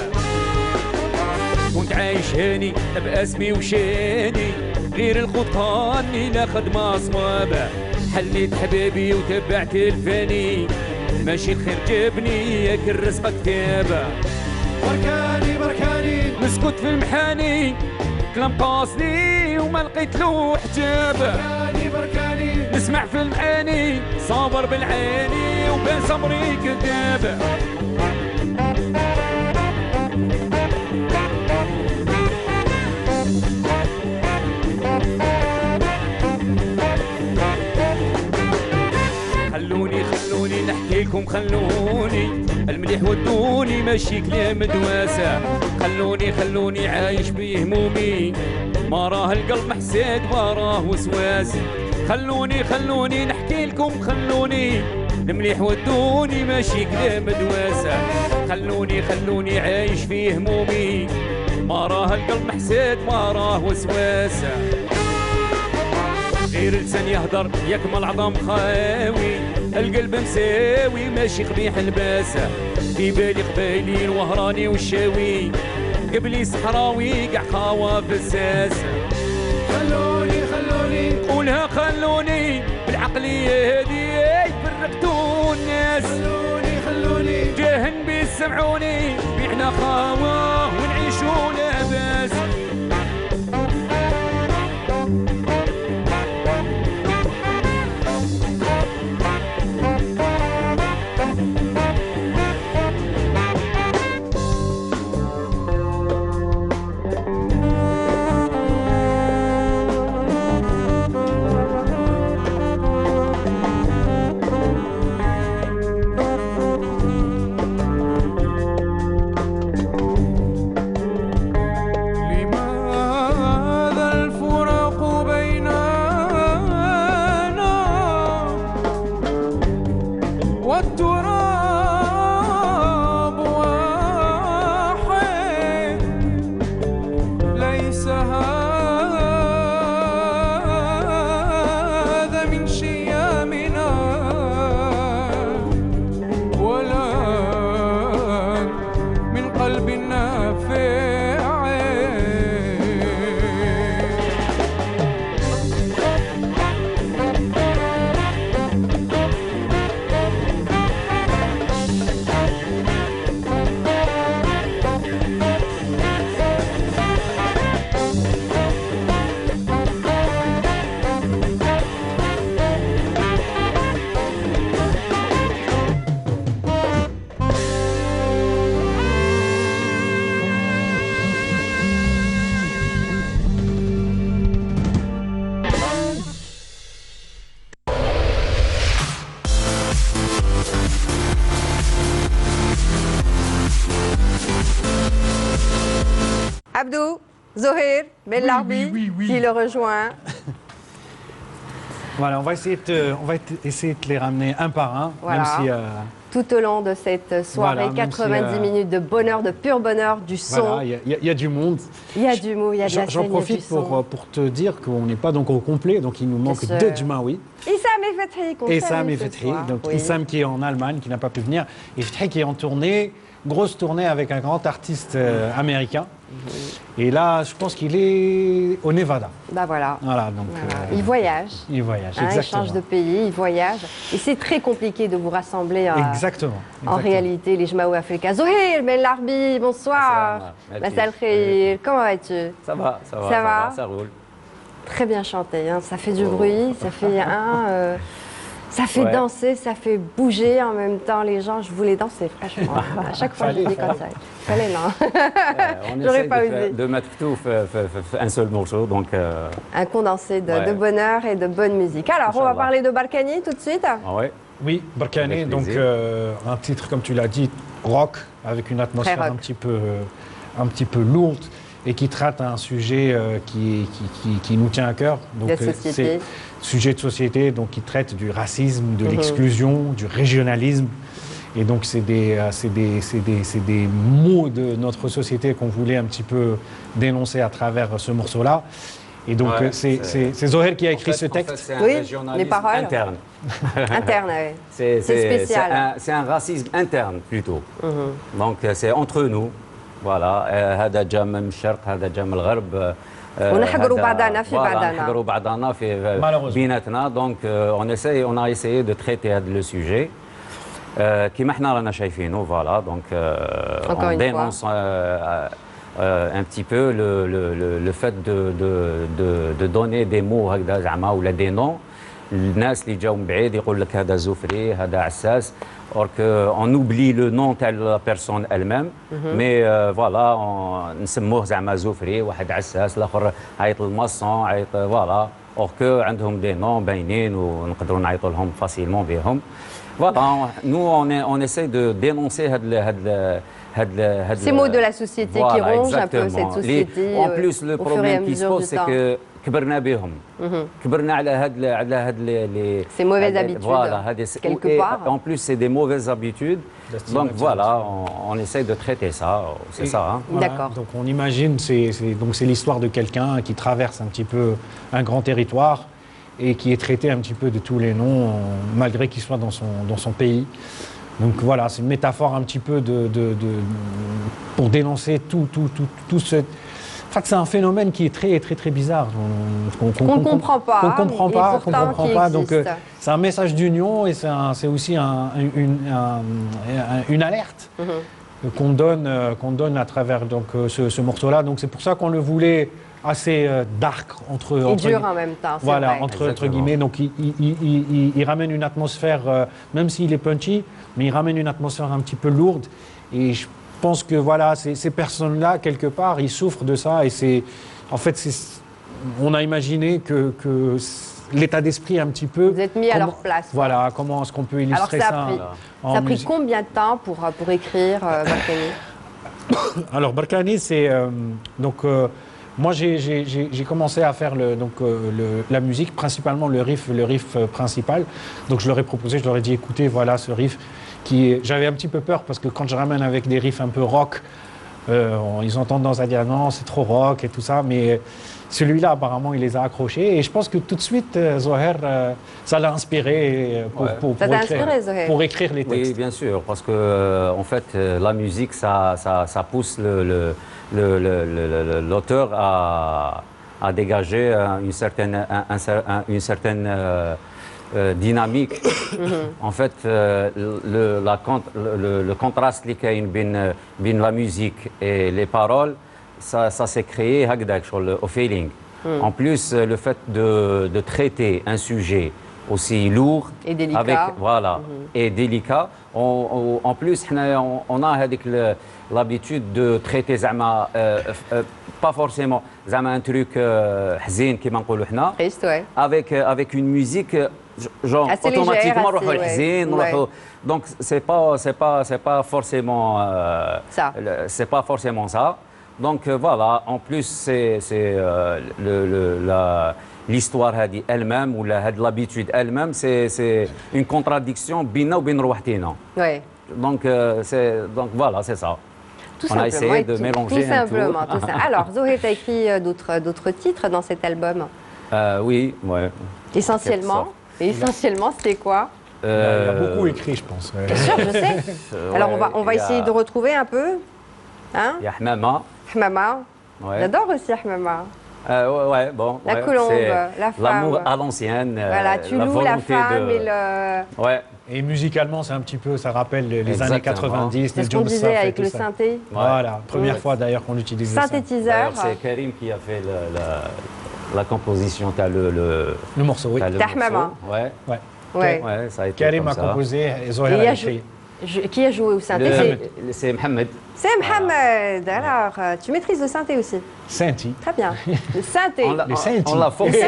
كنت عايش هاني باسمي وشاني غير الخطاني لا خدمة صوابة حليت حبابي وتبعت الفاني ماشي خير جابني ياك الرزق كتابة بركاني بركاني نسكت في المحاني كلام قاصدي وما لقيت له حجابة بركاني بركاني نسمع في المعاني صابر بالعاني وبين صبري كذابة خلوني نحكي لكم خلوني المليح ودوني ماشي كلام دواسة خلوني عايش بهمومي ما راه القلب محساد ما راه وسواس خلوني نحكي لكم خلوني المليح ودوني ماشي كلام دواسة خلوني عايش في همومي ما راه القلب محساد ما راه وسواسة غير لسان يهدر يكمل العظام خاوي القلب مساوي ماشي قبيح الباسة في بالي قبايلي الوهراني والشاوي قبلي صحراوي قاع خاوة فساسة خلوني قولها خلوني بالعقلية هذي فرقتوا الناس خلوني جاهن بيسمعوني بيعنا خاوة ونعيشوا لاباس Abdou, Zohir, Bellarbi, qui le rejoint. Voilà, on va essayer de les ramener un par un, Voilà. même si... Tout au long de cette soirée, Voilà, même 90 si, minutes de bonheur, de pur bonheur, du son. voilà, il y a du monde. Il y a du mot, il y a de la J'en scène, profite il y a du son. pour te dire qu'on n'est pas donc au complet, donc il nous manque sûr. 2 Djmaoui. Issam et Fethi, qu'on Et salue Sam et ce Fethi, soir. donc Oui. Issam qui est en Allemagne, qui n'a pas pu venir, et Fethi qui est en tournée, grosse tournée avec un grand artiste américain. Et là, je pense qu'il est au Nevada. Bah voilà. Voilà, donc Voilà. Il voyage. il voyage, Hein, il exactement. change de pays, il voyage. Et c'est très compliqué de vous rassembler Exactement. en réalité, les Jmaou Africains. Zohir, Bellarbi, bonsoir. Massal Khair, comment vas-tu? Ça va, ça roule. Très bien chanté, hein. Ça fait du bruit, ça fait ça fait Ouais. danser, ça fait bouger en même temps les gens. Je voulais danser, franchement. À chaque fois, je dis comme ça. Fallait, non. On J'aurais essaie pas de, osé. de mettre tout un seul morceau, donc Un condensé de Ouais. bonheur et de bonne musique. Alors, on va Inch'Allah. parler de Balkany tout de suite. ouais. Oui, Barkhane, Avec donc plaisir. un titre, comme tu l'as dit, rock, avec une atmosphère rock. un petit peu lourde et qui traite un sujet qui nous tient à cœur. Donc, De société. c'est sujet de société, donc qui traite du racisme, Mhm. de l'exclusion, du régionalisme. Et donc, c'est des mots de notre société qu'on voulait un petit peu dénoncer à travers ce morceau-là. Et donc, Ouais, c'est Zohir qui a écrit ce texte. c'est un Oui, régionalisme les paroles. interne. Interne, ouais. C'est spécial. C'est un racisme interne plutôt. Donc c'est entre nous. Voilà. هذا جا من الشرق هذا جا من الغرب. ونحقروا هذا- بعضنا في voilà, بعضنا. نحقروا بعضنا في Malheureusement. بيناتنا. Donc on a essayé de traiter هذا le sujet. كيما احنا رانا شايفينه voilà donc Encore on une dénonce un petit peu le fait de donner des mots هكذا زعما ولا des noms الناس اللي جاوا من بعيد يقول لك هذا زفري هذا عساس or que on oublie le nom de la personne elle-même mais voilà نسموه زعما زفري واحد عساس الاخر عيط الماصون عيط voilà or que عندهم des noms باينين ونقدروا نعيطوا لهم facilement بهم. Voilà, nous on essaie de dénoncer Ces mots de la société qui rongent un peu cette société. En plus, le au fur et à problème qui se mesure pose, du c'est temps. que كبرنا بهم. كبرنا على هاد les Ces mauvaises habitudes, voilà, quelque et part. En plus, c'est des mauvaises habitudes. Donc voilà, on essaie de traiter ça. C'est ça. Hein. Voilà, D'accord. donc on imagine, c'est l'histoire de quelqu'un qui traverse un petit peu un grand territoire et qui est traité un petit peu de tous les noms, malgré qu'il soit dans son pays. Donc voilà, c'est une métaphore un petit peu pour dénoncer tout ce... En fait, c'est un phénomène qui est très bizarre. Qu'on ne comprend pas. Qu'on comprend et pas, pourtant qu'on comprend qui pas. Donc existe. c'est un message d'union et c'est aussi une alerte qu'on donne à travers donc, ce morceau-là. Donc c'est pour ça qu'on le voulait assez dark Et dur en même temps, c'est voilà, vrai. entre guillemets. Donc il ramène une atmosphère, même s'il est punchy, mais il ramène une atmosphère un petit peu lourde. Et je pense que voilà, ces personnes-là, quelque part, ils souffrent de ça. Et en fait, on a imaginé que l'état d'esprit un petit peu. Vous êtes mis à leur place. Voilà, comment est-ce qu'on peut Alors illustrer ça ça a pris, en ça a pris musique. combien de temps pour écrire Balkany? Alors Balkany, c'est donc moi j'ai commencé à faire la musique, principalement le riff principal. Donc je leur ai proposé, je leur ai dit écoutez, voilà ce riff j'avais un petit peu peur parce que quand je ramène avec des riffs un peu rock, ils ont tendance à dire non c'est trop rock et tout ça, mais celui-là apparemment il les a accrochés et je pense que tout de suite Zohir ça l'a inspiré Ça t'a inspiré, Zohir? pour écrire les textes. Oui, bien sûr, parce que en fait, la musique, ça pousse l'auteur à dégager une certaine dynamique. En fait, le contraste اللي كاين بين la musique et les paroles, ça s'est créé هكذاك شغل au feeling. En plus, le fait de traiter un sujet aussi lourd Et délicat. avec voilà et délicat. En plus, on a l'habitude de traiter زعما pas forcément زعما un truc حزين كما نقولوا حنا. Triste, ouais. Avec une musique genre Assez automatiquement légère, نروحوا assez, الحزين ouais. نروحوا. Donc c'est pas forcément Ça. c'est pas forcément ça. Donc voilà, en plus c'est l'histoire elle-même ou l'habitude elle-même, c'est une contradiction بيننا وبين روحتنا. Oui. Donc voilà, c'est ça. Tout On a simplement, essayé de mélanger tout un peu. simplement, tout ça. Alors, Zoé, tu as écrit d'autres titres dans cet album. Oui, ouais. Essentiellement, c'était quoi? Il a beaucoup écrit, je pense. Bien sûr, je sais. Alors, on va essayer de retrouver un peu. Hein? Il y a Hmama. Hmama. Ouais. J'adore aussi Hmama. Ouais, bon. La ouais, colombe, c'est la femme. L'amour à l'ancienne. Voilà, tu loues la femme et le... Ouais. Et musicalement, c'est un petit peu, ça rappelle les Exactement. années 90, C'est les ce qu'on Joe disait Staff et avec tout le ça. synthé. Voilà, première fois d'ailleurs qu'on utilise Synthétiseur. D'ailleurs, c'est Karim qui a fait la composition. T'as le morceau, oui. t'as le T'as morceau. Hmama. Ouais. Ouais. Ouais, ça a été Karim comme a ça. composé et Zohar Et il y a a écrit. Qui a joué au synthé? C'est Mohamed. C'est Mohamed. Alors, tu maîtrises le synthé aussi. Synthi. Très bien. Le synthé. On l'a forcé,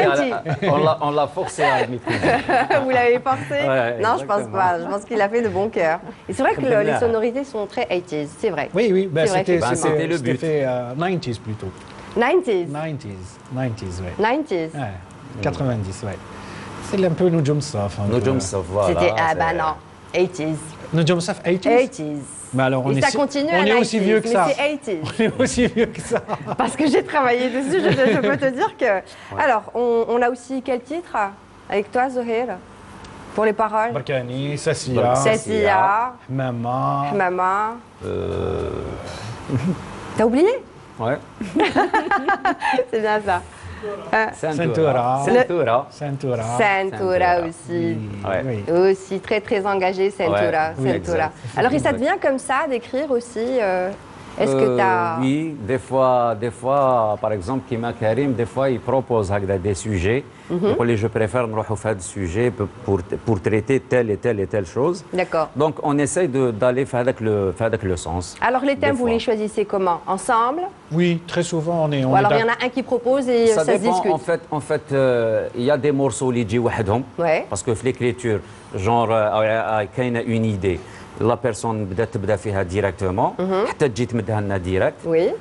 Le on l'a forcé à le maîtriser. Vous l'avez forcé? Ouais, Non, je pense exactement. pas. Je pense qu'il a fait de bon cœur. Et c'est vrai que les sonorités sont très 80s, c'est vrai. Oui, oui, ben C'est vrai, c'était effectivement. le but. fait 90s plutôt. 90s. 90s, ouais. 90s. Ouais, 90, ouais. C'est un peu Nujum Saf. Nujum Saf, voilà. C'était, ah c'est- bah non, 80s. Nujum Saf 80s. 80s. Mais alors, Et ça continue à on est 90s, aussi vieux que ça. mais c'est 80s. On est aussi vieux que ça. Parce que j'ai travaillé dessus, je peux te dire que... Alors, on a aussi quel titre avec toi, Zohir? Pour les paroles? Barkani, Sassia, Sassia, Mama. Mama. T'as oublié? Ouais. C'est bien ça. Santura. Santura. Santura. Santura aussi. Ouais. Oui. Aussi très très engagé, Santura. Ouais, oui, Santura. exact. Alors, et ça te vient comme ça d'écrire aussi est-ce que tu as... Oui, des fois, par exemple, Kima Karim, des fois, il propose des sujets. Je préfère nous faire des sujets pour traiter telle et telle chose. D'accord. Donc, on essaye d'aller faire avec le sens. Alors, les thèmes, Des vous fois. les choisissez comment? Ensemble? Oui, très souvent, on est Ou alors, il y en d'accord. a un qui propose et ça, se dépend, discute? en fait, il y a des morceaux qui sont وحدهم. Ouais. Parce que l'écriture, genre, quand il a une idée, la personne تبدا فيها directement, حتى تجي تمدها لنا direct. Oui.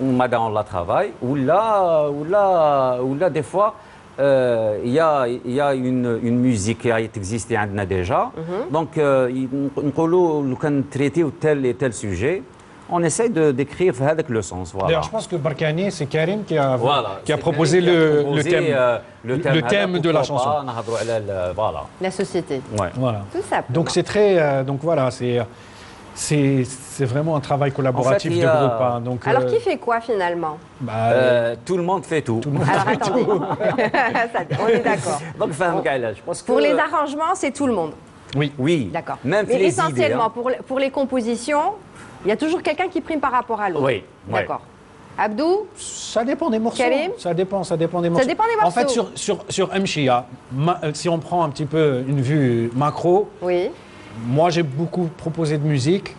Madame, on la travaille. Ou là, des fois, il y a une musique qui a existé déjà. Donc, nous quand traiter tel et tel sujet, on essaie d'écrire avec le sens. Voilà. D'ailleurs, je pense que Barkani, c'est Karim qui a C'est proposé Karim qui a le proposé, thème. le thème de la pourquoi chanson. pas, نهضروا على voilà. La société. Ouais. Voilà. Tout simplement. Donc c'est très, donc voilà, c'est vraiment un travail collaboratif En fait, il y de a- groupe. Hein. Donc, Alors, qui fait quoi finalement? Tout le monde fait tout. Alors, attendez. On est d'accord. Donc, femme je pense que Pour les arrangements, c'est tout le monde. oui, D'accord. même Mais les essentiellement, idées, hein. pour les compositions, il y a toujours quelqu'un qui prime par rapport à l'autre. Oui, ouais. D'accord. Abdou? ça dépend des morceaux. Karim Ça dépend des morceaux. dépend des En fait, morceaux. sur Mshia, si on prend un petit peu une vue macro, Oui. moi j'ai beaucoup proposé de musique.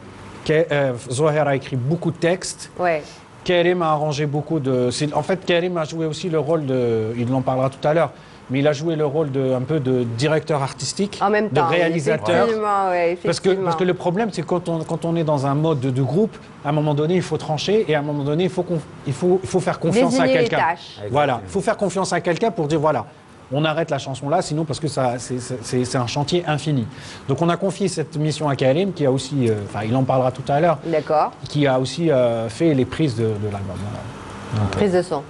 Zohar a écrit beaucoup de textes. Ouais. Karim a arrangé beaucoup de... En fait, Karim a joué aussi le rôle de... Il en parlera tout à l'heure. Mais il a joué le rôle un peu de directeur artistique, En même temps. de réalisateur. Effectivement, ouais, Parce effectivement. que le problème, c'est que quand on est dans un mode de groupe, à un moment donné, il faut trancher et à un moment donné, il faut faire confiance à Désigner les quelqu'un. tâches. Voilà, il faut faire confiance à quelqu'un pour dire voilà, on arrête la chanson là, sinon parce que c'est un chantier infini. Donc on a confié cette mission à Karim qui a aussi, enfin il en parlera tout à l'heure, D'accord. qui a aussi fait les prises de l'album. Voilà. Donc, Prise de son.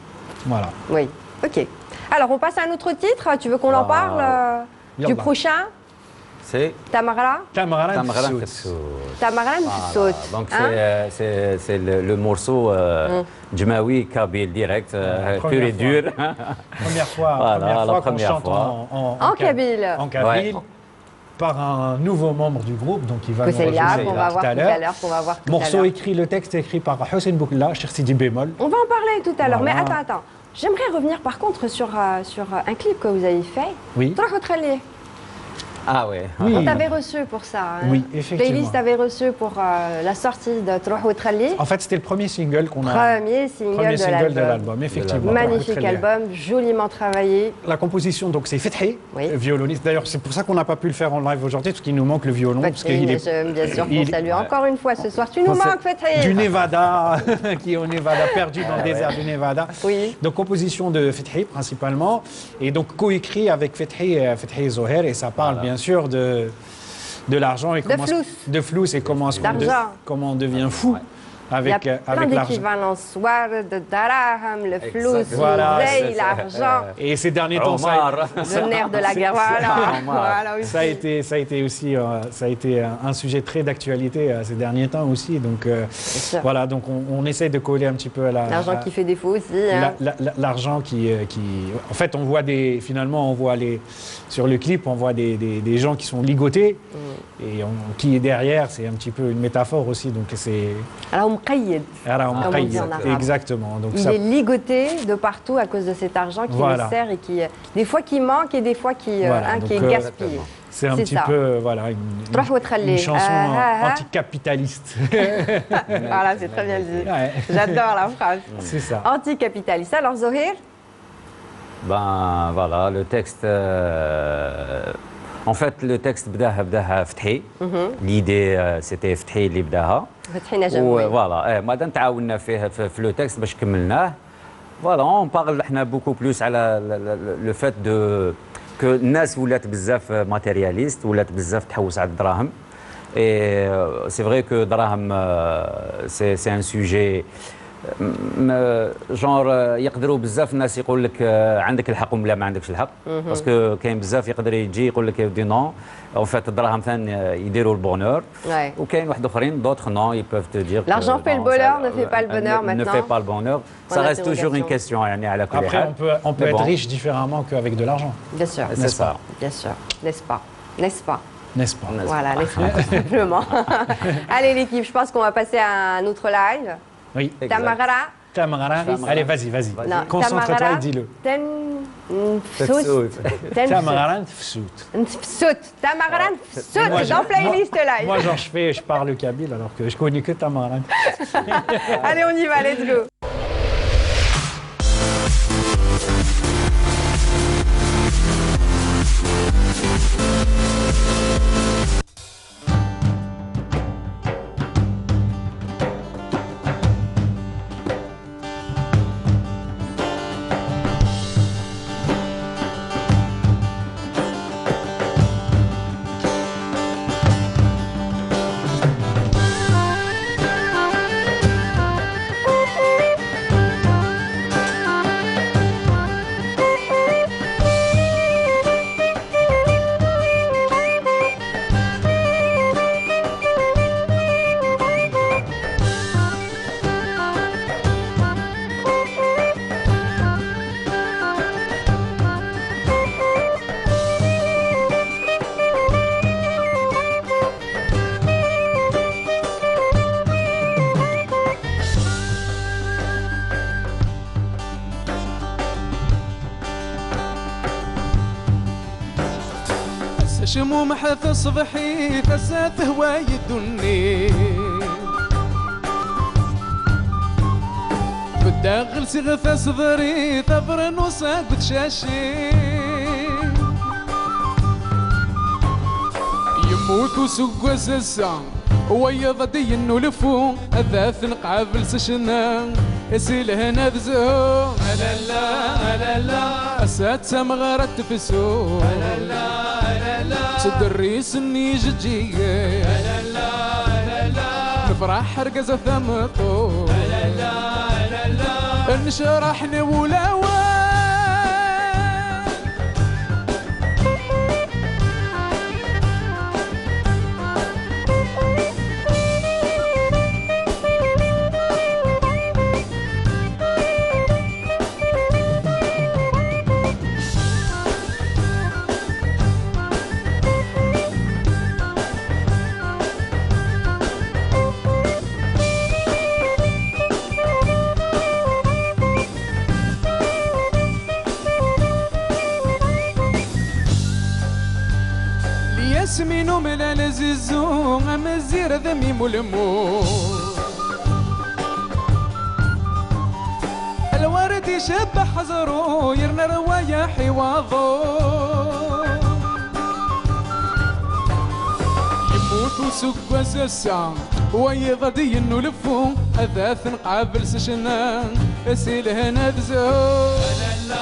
voilà. Oui. OK. Alors, on passe à un autre titre. Tu veux qu'on en parle du Yallah. prochain? C'est Tamara? Tamara Tamara Nfsout. Nfsout. Tamara Voilà. Nfsout. Donc Hein? c'est le morceau Djemaoui Kabyle direct, pur première et dur. Première fois, Voilà, la qu'on première chante fois. En kabyle. En kabyle. Ouais. Par un nouveau membre du groupe, donc il va nous Kouselia, rejoindre qu'on va voir tout à l'heure, Morceau écrit, le texte est écrit par Hossein Boukla, Cheikh Sidi Bémol. On va en parler tout à l'heure. Voilà. Mais attends. J'aimerais revenir par contre sur un clip que vous avez fait. Oui. Trahotrali. Ah ouais. Oui. On t'avait reçu pour ça. Hein. Oui, effectivement. Playlist t'avait reçu pour la sortie de Troh Outrali. En fait, c'était le premier single qu'on a. Premier single de l'album. Effectivement. Magnifique album, joliment travaillé. La composition, donc c'est Fethi, Oui. violoniste. D'ailleurs, c'est pour ça qu'on n'a pas pu le faire en live aujourd'hui, parce qu'il nous manque le violon. Parce qu'il est Bien sûr qu'on il- salue encore une fois ce soir. Tu nous manques, Fethi. du Nevada, qui est au Nevada, perdu dans le désert du Nevada. Oui. Donc composition de Fethi principalement, et donc coécrit avec Fethi Zoher, et ça parle bien sûr de l'argent et de flous et comment on devient fou. Il y a Avec plein l'argent. d'équivalences, soit de daraham, le flou, Voilà, l'argent, Et ces derniers temps, Omar. le nerf de la guerre. Voilà, ça a été aussi un sujet très d'actualité ces derniers temps aussi. Donc sûr. voilà, donc on essaie de coller un petit peu à l'argent qui fait défaut aussi. Hein. l'argent qui en fait on voit sur le clip on voit des gens qui sont ligotés et qui est derrière, c'est un petit peu une métaphore aussi, donc c'est Alors, مقيد. on on dit en arabe. exactement, donc Il est ligoté de partout à cause de cet argent qui le sert et qui, des fois, qui manque et des fois qui est gaspillé. c'est un petit peu une chanson anticapitaliste. Voilà, c'est très bien dit. Ouais. J'adore la phrase. C'est ça. Anticapitaliste. Alors, Zohir, Ben voilà, le texte. En fait, le texte بداها فتحي. L'idée, c'était فتحي اللي بداها. فتحي نجم. فوالا مادام تعاوننا فيه في لو تكست باش كملناه. Voilà, on parle احنا beaucoup plus على le fait de que الناس ولات بزاف ماتيرياليست، ولات بزاف تحوس على الدراهم. Et c'est vrai que دراهم c'est un sujet جونر يقدروا بزاف الناس يقول لك عندك الحق ولا ما عندكش الحق باسكو كاين بزاف يقدر يجي يقول لك يا ودي نو اون فات الدراهم ثاني يديروا البونور وكاين واحد اخرين دوطخ نو ils peuvent te dire l'argent fait le bonheur, ne fait pas le bonheur ne maintenant. fait pas le bonheur, ça reste toujours une question يعني على كل Après, حال. on peut être riche différemment qu'avec de l'argent, Bien sûr, C'est ça. bien sûr, n'est-ce pas, n'est-ce pas. n'est-ce pas? Voilà, n'est-ce pas, tout simplement. Allez l'équipe, je pense qu'on va passer à un autre live. Oui. Tamara. Tamara. Allez, vas-y. Non, Concentre-toi Tamara, et dis-le. Tefsout. Tamara Tefsout. Tefsout. Tamara Tefsout dans playlist live. Moi, genre, je parle kabyle alors que je connais que Tamara. Allez, on y va, let's go. شموم حث صبحي فسات هواي الدني بالداخل سغث صدري ثبر نوساق بتشاشي يموت وسوق وسسا ويض دين ولفو اثاث نقابل سشنا يسيل هنا بزهو لا لا لا اسات سمغرت تفسو لا لا سد الريس اني ججي لا لا نفرح رقز ثمطو لا لا نشرحني ولا سمينو ملال زيزو أما الزير ذميم والمو الورد يشبه حزرو يرنا روايا حواضو يموت سوق وسسا ويضدي انو لفو اثاث نقابل سشنا اسيل هنا ذزو لا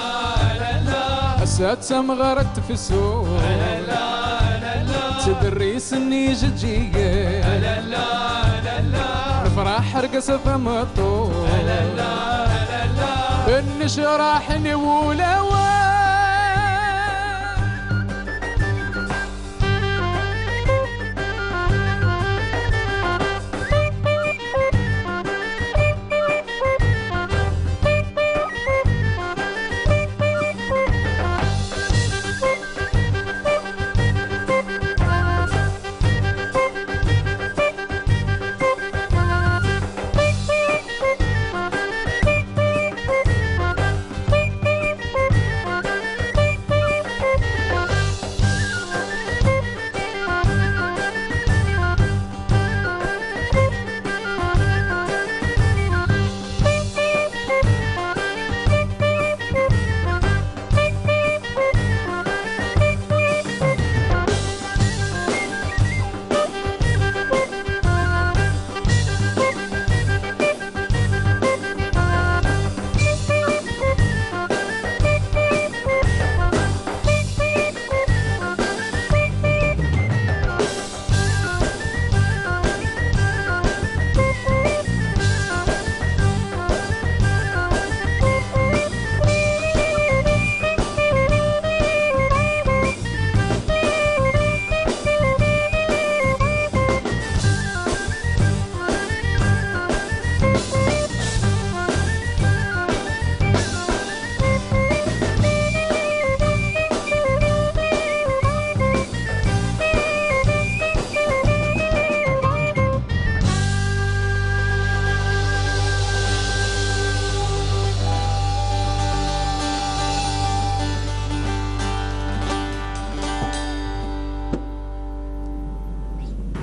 لا لا اسات سمغرت في السوق لا لا تدريس اني جدجيه لا لا نفرح رقص فمطو لا لا النشراحني ولوا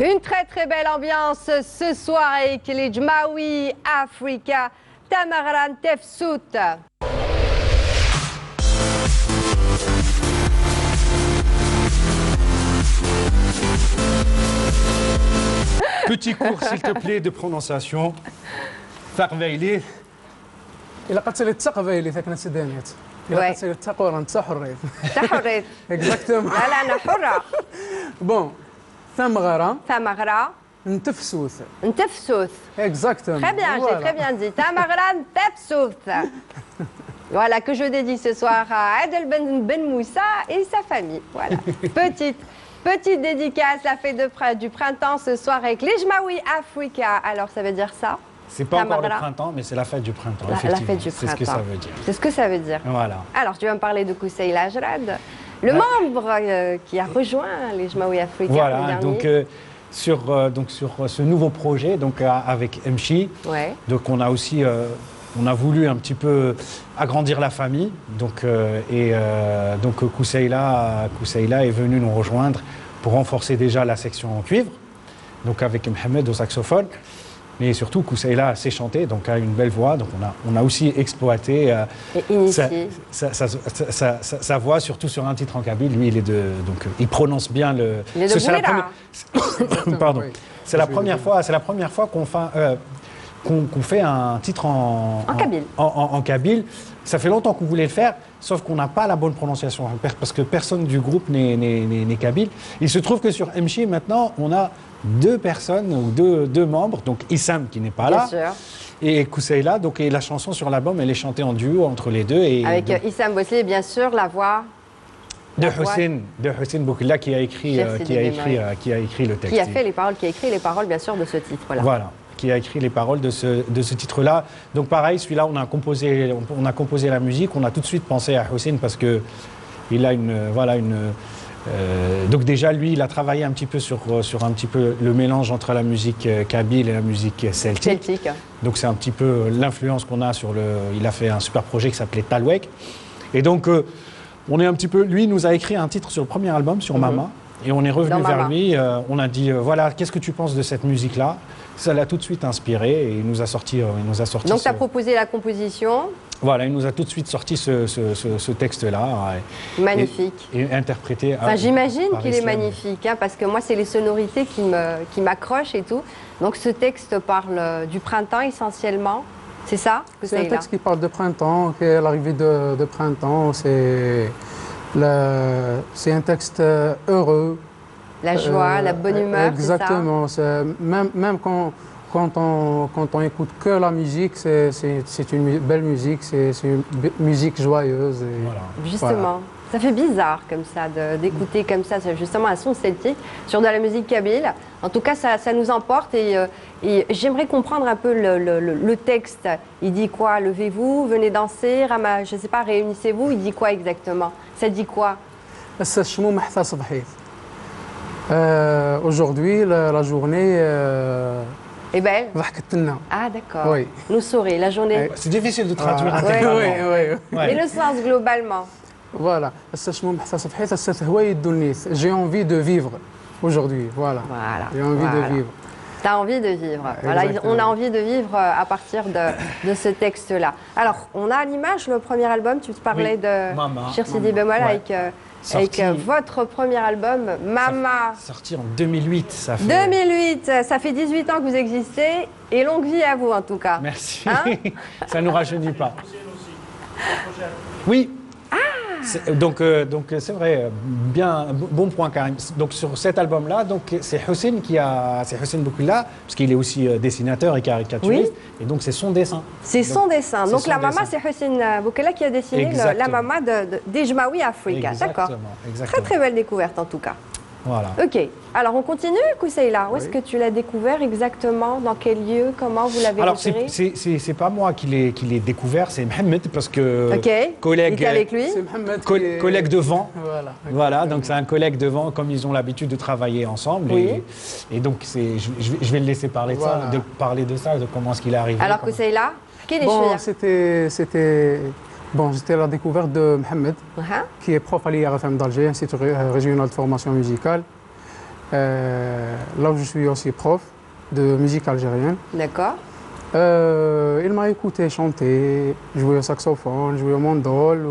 Une très belle ambiance ce soir avec les Jmaoui Africa Tamaran Tefsout. Petit cours, s'il te plaît, de prononciation. Farveili. إلا قلت لي تقبيلي ثاك ناس دانيت إلا قلت لي تقور أنت حريت حريت اكزاكتومون لا أنا حرة بون ثمغرة ثمغرة نتفسوث نتفسوث اكزاكتومون Très bien, j'ai très bien dit. Tamaran Tefsout. Voilà, que je dédie ce soir à Adel Ben Moussa et sa famille. Voilà, petite dédicace, la fête du printemps ce soir avec les Jmaoui Africa. Alors, ça veut dire ça? C'est pas encore le printemps, mais c'est la fête du printemps. La fête du printemps. C'est ce que ça veut dire. C'est ce que ça veut dire. Voilà. Alors, tu vas me parler de Kousseil Ajrad, le membre qui a rejoint les Jmaoui Africa. Voilà, donc sur ce nouveau projet, donc avec Mchi, ouais. Donc on a aussi on a voulu un petit peu agrandir la famille, donc Kousseila est venu nous rejoindre pour renforcer déjà la section en cuivre, donc avec Mohamed au saxophone. Mais surtout, Kousseila sait chanter, donc a une belle voix. Donc on a aussi exploité sa voix, surtout sur un titre en kabyle. Lui, il prononce bien le. Il est de Bouira. Pardon. C'est la première fois qu'on fait un titre en kabyle. En kabyle. Ça fait longtemps qu'on voulait le faire, sauf qu'on n'a pas la bonne prononciation, parce que personne du groupe n'est kabyle. Il se trouve que sur Mchi, maintenant, on a deux personnes ou deux membres, donc Issam qui n'est pas là, et Kousseila, donc et la chanson sur l'album, elle est chantée en duo entre les deux. Et avec donc, Issam Bosli, bien sûr, la voix de Hussein Boukilla qui a écrit le texte. Qui a fait les paroles, qui a écrit les paroles, bien sûr, de ce titre-là. Voilà, qui a écrit les paroles de ce titre-là. Donc pareil, celui-là, on a composé la musique, on a tout de suite pensé à Hussein parce que il a donc déjà, lui, il a travaillé un petit peu sur un petit peu le mélange entre la musique kabyle et la musique celtique. Donc c'est un petit peu l'influence qu'on a sur il a fait un super projet qui s'appelait Talwek. Et donc, on est un petit peu... Lui, il nous a écrit un titre sur le premier album, sur Mama. Et on est revenu Dans vers Mama. lui, on a dit, voilà, qu'est-ce que tu penses de cette musique-là? Ça l'a tout de suite inspiré et il nous a sorti. Donc, tu as proposé la composition. Voilà, il nous a tout de suite sorti ce texte-là. Magnifique. Et interprété. Enfin, j'imagine par qu'il est Islam. magnifique, hein, parce que moi, c'est les sonorités qui m'accrochent et tout. Donc, ce texte parle du printemps essentiellement. C'est ça que C'est un là texte qui parle de printemps, qui est l'arrivée de printemps. C'est un texte heureux. La joie, la bonne humeur, exactement. Même quand on écoute que la musique, c'est une belle musique, c'est une musique joyeuse. Et Voilà. justement. Voilà. Ça fait bizarre comme ça, d'écouter comme ça, c'est justement un son celtique sur de la musique kabyle. En tout cas, ça nous emporte et j'aimerais comprendre un peu le texte. Il dit quoi? Levez-vous, venez danser, je ne sais pas, réunissez-vous. Il dit quoi exactement? Ça dit quoi? Aujourd'hui, la journée. Eh belle. ضحكت لنا. Ah d'accord. Oui. Nous sourit, la journée. C'est difficile de traduire Ah, intégralement. oui. Et le sens globalement? Voilà. J'ai envie de vivre aujourd'hui. Voilà. Voilà. J'ai envie de vivre. Tu as envie de vivre. Voilà, Exactement. on a envie de vivre à partir de ce texte-là. Alors, on a à l'image le premier album, tu te parlais de Mama. Shir Sidi Bemol Ouais. avec Sorti. votre premier album, Mama. Sorti en 2008, ça fait. 2008, ça fait 18 ans que vous existez et longue vie à vous en tout cas. Merci. Hein Ça ne nous rajeunit pas. Oui. Donc c'est vrai, bien bon point Karim. Donc sur cet album-là, donc c'est Hussein Boukoula, parce qu'il est aussi dessinateur et caricaturiste, et donc c'est son dessin. C'est son dessin. Donc son la Mama, dessin. c'est Hussein Boukela qui a dessiné la Exactement. Mama d'Ejmaoui Africa. D'accord. Très Exactement. très belle découverte en tout cas. Voilà. Ok, alors on continue, Kousseïla. Où est-ce que tu l'as découvert exactement? Dans quel lieu? Comment vous l'avez Alors repéré? c'est pas moi qui l'ai découvert, c'est Mohamed parce que Ok, il collègue était avec lui. C'est Mohamed collègue de vent. Voilà. Voilà, donc c'est un collègue de vent, comme ils ont l'habitude de travailler ensemble. Oui. Et donc, je vais le laisser parler de Voilà. ça, de parler de ça, de comment est-ce qu'il est arrivé. Alors comment- Kousseïla, quel est Bon, le c'était la découverte de Mohamed, Hein? qui est prof à l'IRFM d'Alger, Institut régional de formation musicale. Là où je suis aussi prof de musique algérienne. D'accord. Il m'a écouté chanter, jouer au saxophone, jouer au mandol.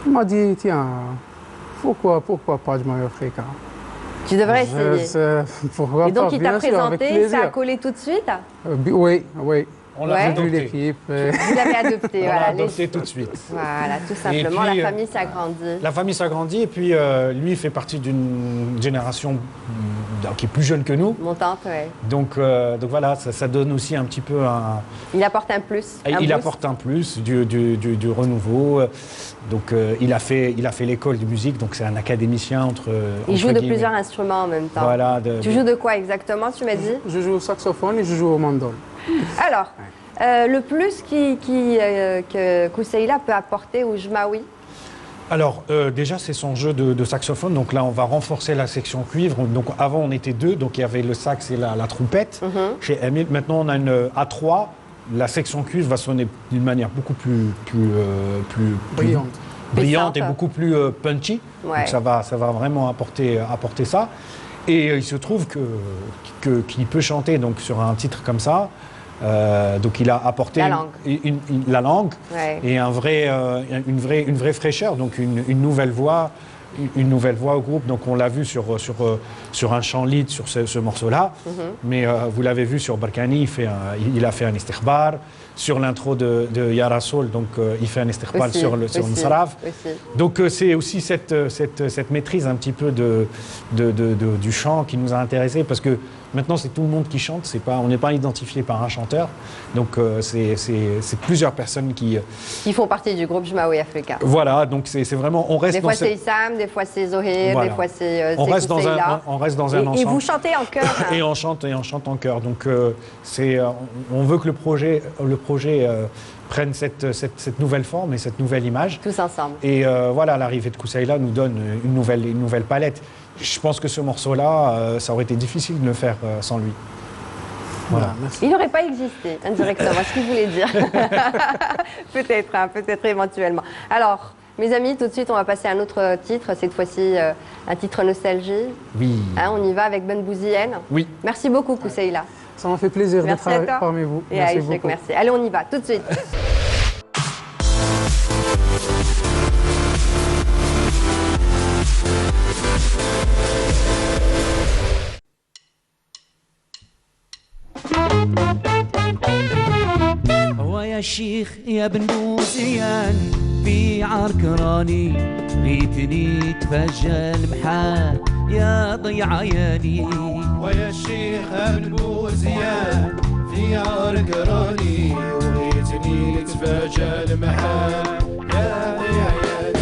Il m'a dit, tiens, pourquoi pas de Mayo Africa? Tu devrais essayer. Pourquoi Et donc pas, il t'a bien sûr, avec présenté, ça a plaisir. collé tout de suite? Oui. On l'a Ouais. Vu adopté. l'équipe. Vous l'avez adopté, On l'a voilà. adopté tout de suite. Voilà, tout simplement, puis, la famille s'agrandit. La famille s'agrandit et puis lui fait partie d'une génération qui est plus jeune que nous. Montante, ouais. Donc voilà, ça donne aussi un petit peu un... Il apporte un plus. un Il boost. apporte un plus, du renouveau. Donc il a fait l'école de musique, donc c'est un académicien Il joue entre de guillemets. plusieurs instruments en même temps. Voilà. Tu joues de quoi exactement, tu m'as dit? Je joue au saxophone et je joue au mandol. Alors, le plus que Kousseïla peut apporter au Jmaoui? Alors, déjà, c'est son jeu de saxophone. Donc là, on va renforcer la section cuivre. Donc avant, on était deux. Donc il y avait le sax et la trompette chez Emile. Maintenant, on a une à 3. La section cuivre va sonner d'une manière beaucoup plus Brillante. brillante et Puissante. beaucoup plus punchy. Ouais. Donc ça va vraiment apporter ça. Et il se trouve qu'il peut chanter donc sur un titre comme ça. Donc il a apporté La langue. la langue Ouais. et une vraie fraîcheur, donc une nouvelle voix au groupe. Donc on l'a vu sur un chant lead sur ce morceau-là, mais vous l'avez vu sur Barkani, il a fait un istikhbar. Sur l'intro de Ya Rasoul, donc il fait un istikhbar Aussi, sur aussi, Nsaraf. aussi. Donc c'est aussi cette maîtrise un petit peu du chant qui nous a intéressés, parce que maintenant c'est tout le monde qui chante, on n'est pas identifié par un chanteur, donc c'est plusieurs personnes qui... Qui font partie du groupe Jmaoui Africa. Voilà, donc c'est vraiment... On reste Des fois dans c'est Issam, des fois c'est Zohir, Voilà. des fois c'est on reste dans Kousseïla. on reste dans un Et ensemble. vous chantez en chœur. hein. Et on chante en chœur. Donc on veut que le projet prenne cette nouvelle forme et cette nouvelle image. Tous ensemble. Et voilà, l'arrivée de Kousseïla nous donne une nouvelle palette. Je pense que ce morceau-là, ça aurait été difficile de le faire sans lui. Voilà. Merci. Il n'aurait pas existé indirectement, ce qu'il voulait dire. Peut-être, hein, peut-être éventuellement. Alors, Mes amis, tout de suite, on va passer à un autre titre, cette fois-ci un titre nostalgie. Oui. Hein, on y va avec Ben Bouzienne. Oui. Merci beaucoup, Kousseïla. Ça m'a fait plaisir d'être parmi vous. Et Merci Aïchek, beaucoup. merci. Allez, on y va, tout de suite. ويا شيخ يا بن بوزيان في عركراني ريتني تفجى المحال يا ضيع عيالي. ويا شيخ يا بن بوزيان في عركراني وريتني تفجى المحال يا ضيع عيالي.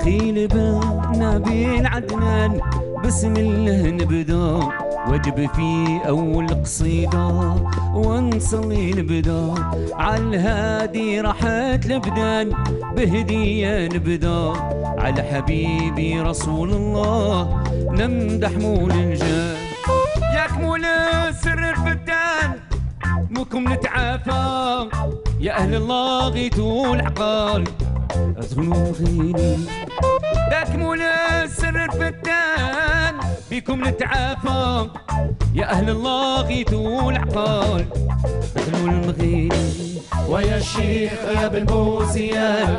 خيل بنبيل عدنان بسم الله نبدا وجب في اول قصيده ونصلي نبدا على الهادي راحت البدان بهديه نبدا على حبيبي رسول الله نمدح مول نجان ياك مول سر الفتان مكم نتعافى يا اهل الله غيتوا العقال أزغنوا غيني ذاك مولا سر الفتان بكم نتعافى يا أهل الله غيتوا العقال أزغنوا المغيني. ويا شيخ يا بن بوزيان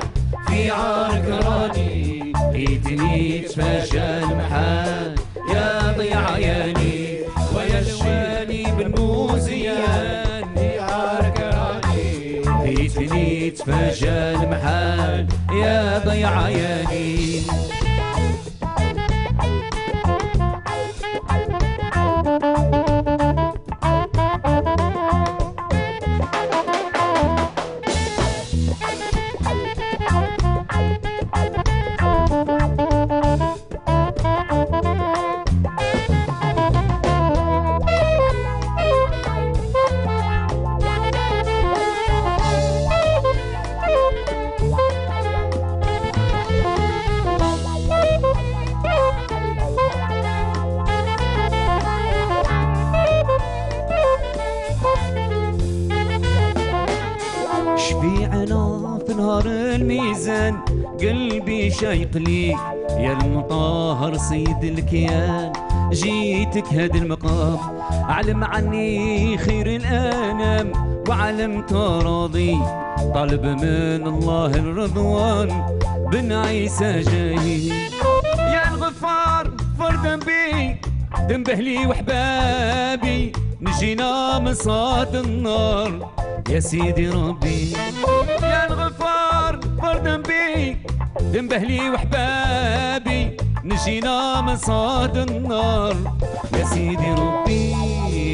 في عركراني ريتني تفاجى المحال يا ضيع عيالي. ويا الوالي بن بوزيان في عركراني ريتني تفاجى المحال يا ضيع عيالي. شفيعنا في نهار الميزان قلبي شايق ليك يا المطهر سيد الكيان جيتك هاد المقام علم عني خير الانام وعلم تراضي طالب من الله الرضوان بن عيسى جاي يا الغفار غفر ذنبي ذنب اهلي وحبابي نجينا من صاد النار يا سيدي ربي يا الغفار غفر ذنبي ذنب اهلي وحبابي نجينا من صاد النار يا سيدي ربي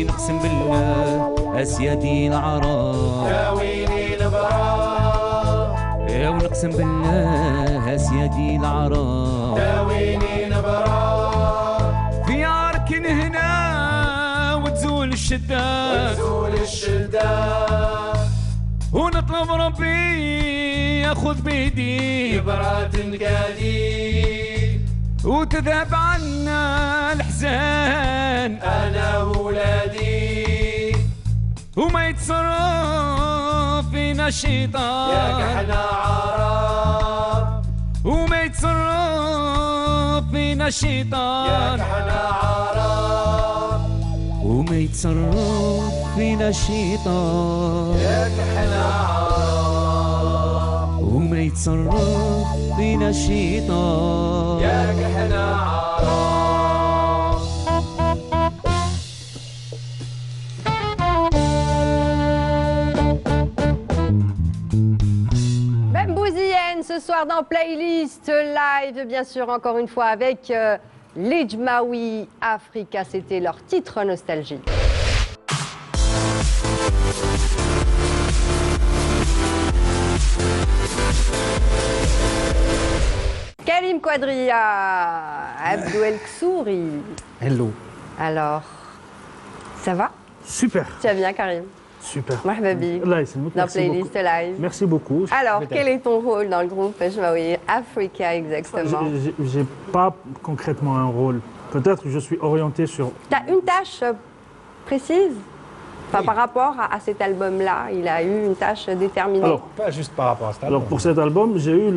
نقسم بالله اسيادي العرب داويني البراء يا ونقسم بالله اسيادي العرب داويني البراء في عركن هنا وتزول الشدة وتزول الشدة ونطلب ربي ياخذ بيدي برات قادي وتذهب عنا الحزان أنا وولادي وما يتصرف فينا الشيطان ياك احنا عرب وما يتصرف فينا الشيطان ياك احنا عرب وما يتصرف فينا الشيطان ياك احنا عرب وما يتصرف فينا الشيطان ياك احنا عرب. Ben Bouzienne ce soir dans Playlist Live, bien sûr, encore une fois avec Les Jmaoui Africa, c'était leur titre nostalgie. Karim Quadria, Abdou El Ksouri. Hello. Alors, ça va? Super. Tu vas bien, Karim? Super. Marhaba bik. Allah يسلمك. Dans Merci Playlist beaucoup. Live. Merci beaucoup. Alors, quel est ton rôle dans le groupe Jmaoui Africa exactement? J'ai pas concrètement un rôle. Peut-être que je suis orienté sur. Tu as une tâche précise? Enfin, par rapport à cet album-là, il a eu une tâche déterminée. Alors, Pas juste par rapport à ça. alors pour cet album, j'ai eu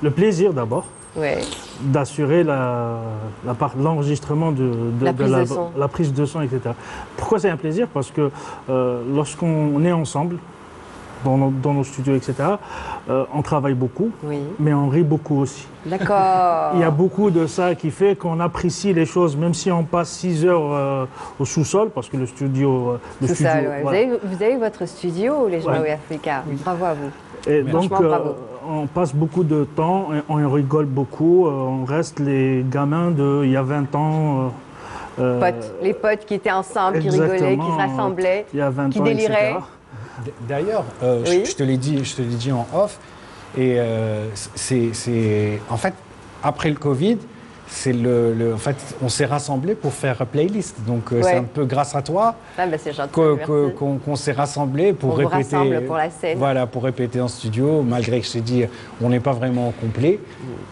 le plaisir d'abord ouais. d'assurer l'enregistrement La prise de son. la prise de son, etc. Pourquoi c'est un plaisir? Parce que lorsqu'on est ensemble, dans nos studios, etc., on travaille beaucoup, Oui. mais on rit beaucoup aussi. D'accord. Il y a beaucoup de ça qui fait qu'on apprécie les choses, même si on passe 6 heures au sous-sol, parce que le studio... C'est ça, ouais. voilà. Vous avez votre studio, les Jmaoui Ouais. Africa. Bravo à vous. Et donc, Franchement, bravo. on passe beaucoup de temps, et on rigole beaucoup, on reste les gamins d'il y a 20 ans. Les potes qui étaient ensemble, qui rigolaient, qui exactement, se rassemblaient, il y a 20 qui ans, déliraient. etc. D'ailleurs, Oui. je te l'ai dit en off, et c'est en fait après le Covid, en fait, on s'est rassemblés pour faire playlist. Donc Ouais. c'est un peu grâce à toi Ah, bah, c'est gentil. merci. qu'on s'est rassemblés pour On vous répéter. rassemble pour la scène. Voilà, pour répéter en studio, malgré que je t'ai dit, on n'est pas vraiment au complet.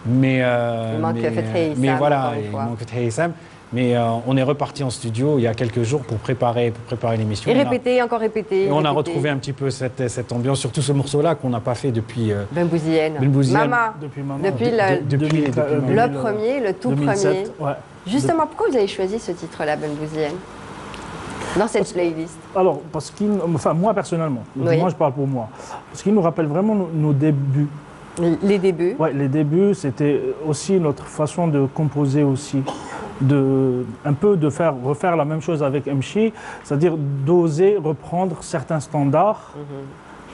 Mais, Il manque Fethi mais Issam, voilà, encore une il fois. manque Fethi Issam. Mais on est reparti en studio il y a quelques jours pour préparer l'émission. Et On a- répéter, encore répéter. Et on a répéter. retrouvé un petit peu cette ambiance, surtout ce morceau-là qu'on n'a pas fait depuis. Ben Bouzienne. Ben Bouzienne. Mama. Depuis maintenant. Depuis depuis le premier, le tout 2007, premier. ouais. Justement, pourquoi vous avez choisi ce titre-là, Ben Bouzienne, dans cette playlist? Alors, enfin, moi personnellement, Oui. moi je parle pour moi, parce qu'il nous rappelle vraiment nos débuts. Les débuts. Ouais, les débuts, c'était aussi notre façon de composer aussi, un peu de refaire la même chose avec Mchi, c'est-à-dire d'oser reprendre certains standards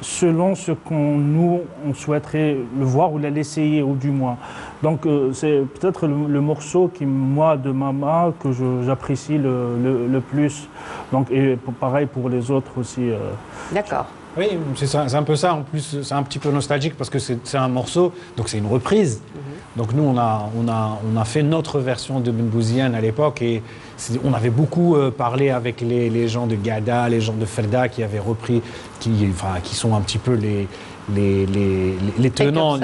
selon ce on souhaiterait le voir ou l'essayer, ou du moins. Donc c'est peut-être le morceau qui, moi, de Mama, que j'apprécie le plus. Donc, et pareil pour les autres aussi. D'accord. Oui, c'est un peu ça. En plus, c'est un petit peu nostalgique parce que c'est un morceau, donc c'est une reprise. Donc nous, on a fait notre version de Ben Bouziane à l'époque et on avait beaucoup parlé avec les gens de Gada, les gens de Ferda qui avaient repris, qui sont un petit peu les tenants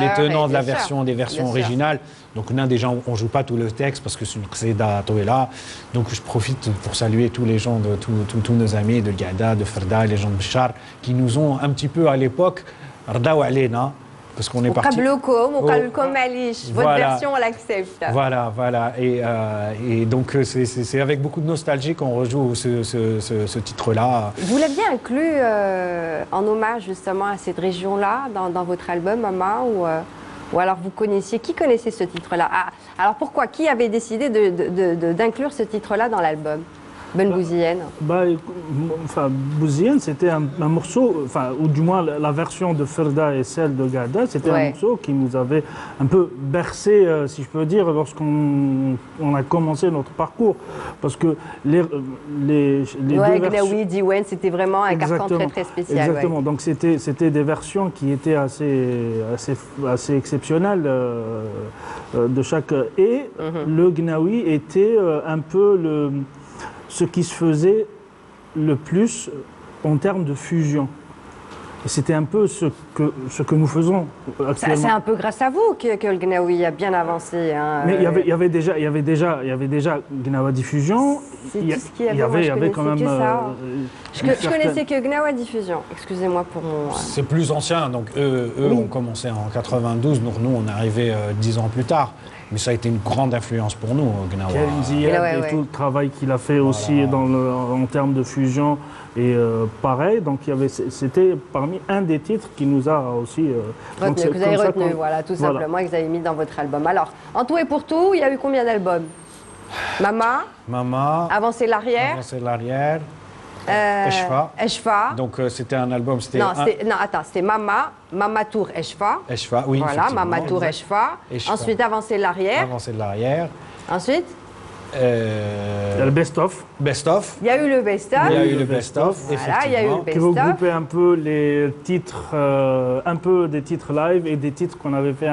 de la version, des versions Bien sûr. originales. Donc là, déjà, on ne joue pas tout le texte parce que c'est une Qseda Toela. Donc je profite pour saluer tous les gens, tous nos amis de Gada, de Ferda, les gens de Bchar, qui nous ont un petit peu à l'époque Rdaou Alena, parce qu'on est parti. Votre version, on l'accepte. Voilà. Et donc c'est avec beaucoup de nostalgie qu'on rejoue ce titre-là. Vous l'aviez inclus en hommage justement à cette région-là dans votre album, Mama, ou alors vous connaissiez, qui connaissait ce titre-là? Alors pourquoi? Qui avait décidé d'inclure ce titre-là dans l'album? Ben Bouzienne. Bouzienne, c'était un morceau, ou du moins la version de Ferda et celle de Gada, c'était un morceau qui nous avait un peu bercé, si je peux dire, lorsqu'on a commencé notre parcours. Parce que les deux versions... Gnaoui, Diwen, c'était vraiment un carcan très très spécial. Exactement, donc c'était des versions qui étaient assez exceptionnelles de chaque... Et le Gnaoui était un peu ce qui se faisait le plus en termes de fusion. Et c'était un peu ce que nous faisons actuellement. C'est un peu grâce à vous que le Gnaoui a bien avancé. Hein. Mais il y avait déjà Gnawa Diffusion. C'est tout ce qu'il y avait. Il y avait quand même. Je connaissais que Gnawa Diffusion. Excusez-moi pour mon. C'est plus ancien, donc eux ont commencé en 92, donc nous on est arrivés 10 ans plus tard. Mais ça a été une grande influence pour nous, Gnawa. Karim Ziad et tout le travail qu'il a fait aussi en termes de fusion. Et pareil, donc c'était parmi un des titres qui nous a aussi... que vous avez retenu, voilà, tout simplement, et que vous avez mis dans votre album. Alors, en tout et pour tout, il y a eu combien d'albums? Mama. Avancer l'arrière. Avancer l'arrière. Eshfa. Donc c'était un album... c'était Mama Tour Eshfa. Eshfa, oui. Voilà, Mama Tour Eshfa. Ensuite, Avancer l'arrière. Avancer l'arrière. Ensuite, Il y a le best-of, Best-of. il y a eu le best-of. Il y a eu le best-of, Voilà, il y a eu le effectivement. qui best-of. regroupait un peu les titres, un peu des titres live et des titres qu'on avait fait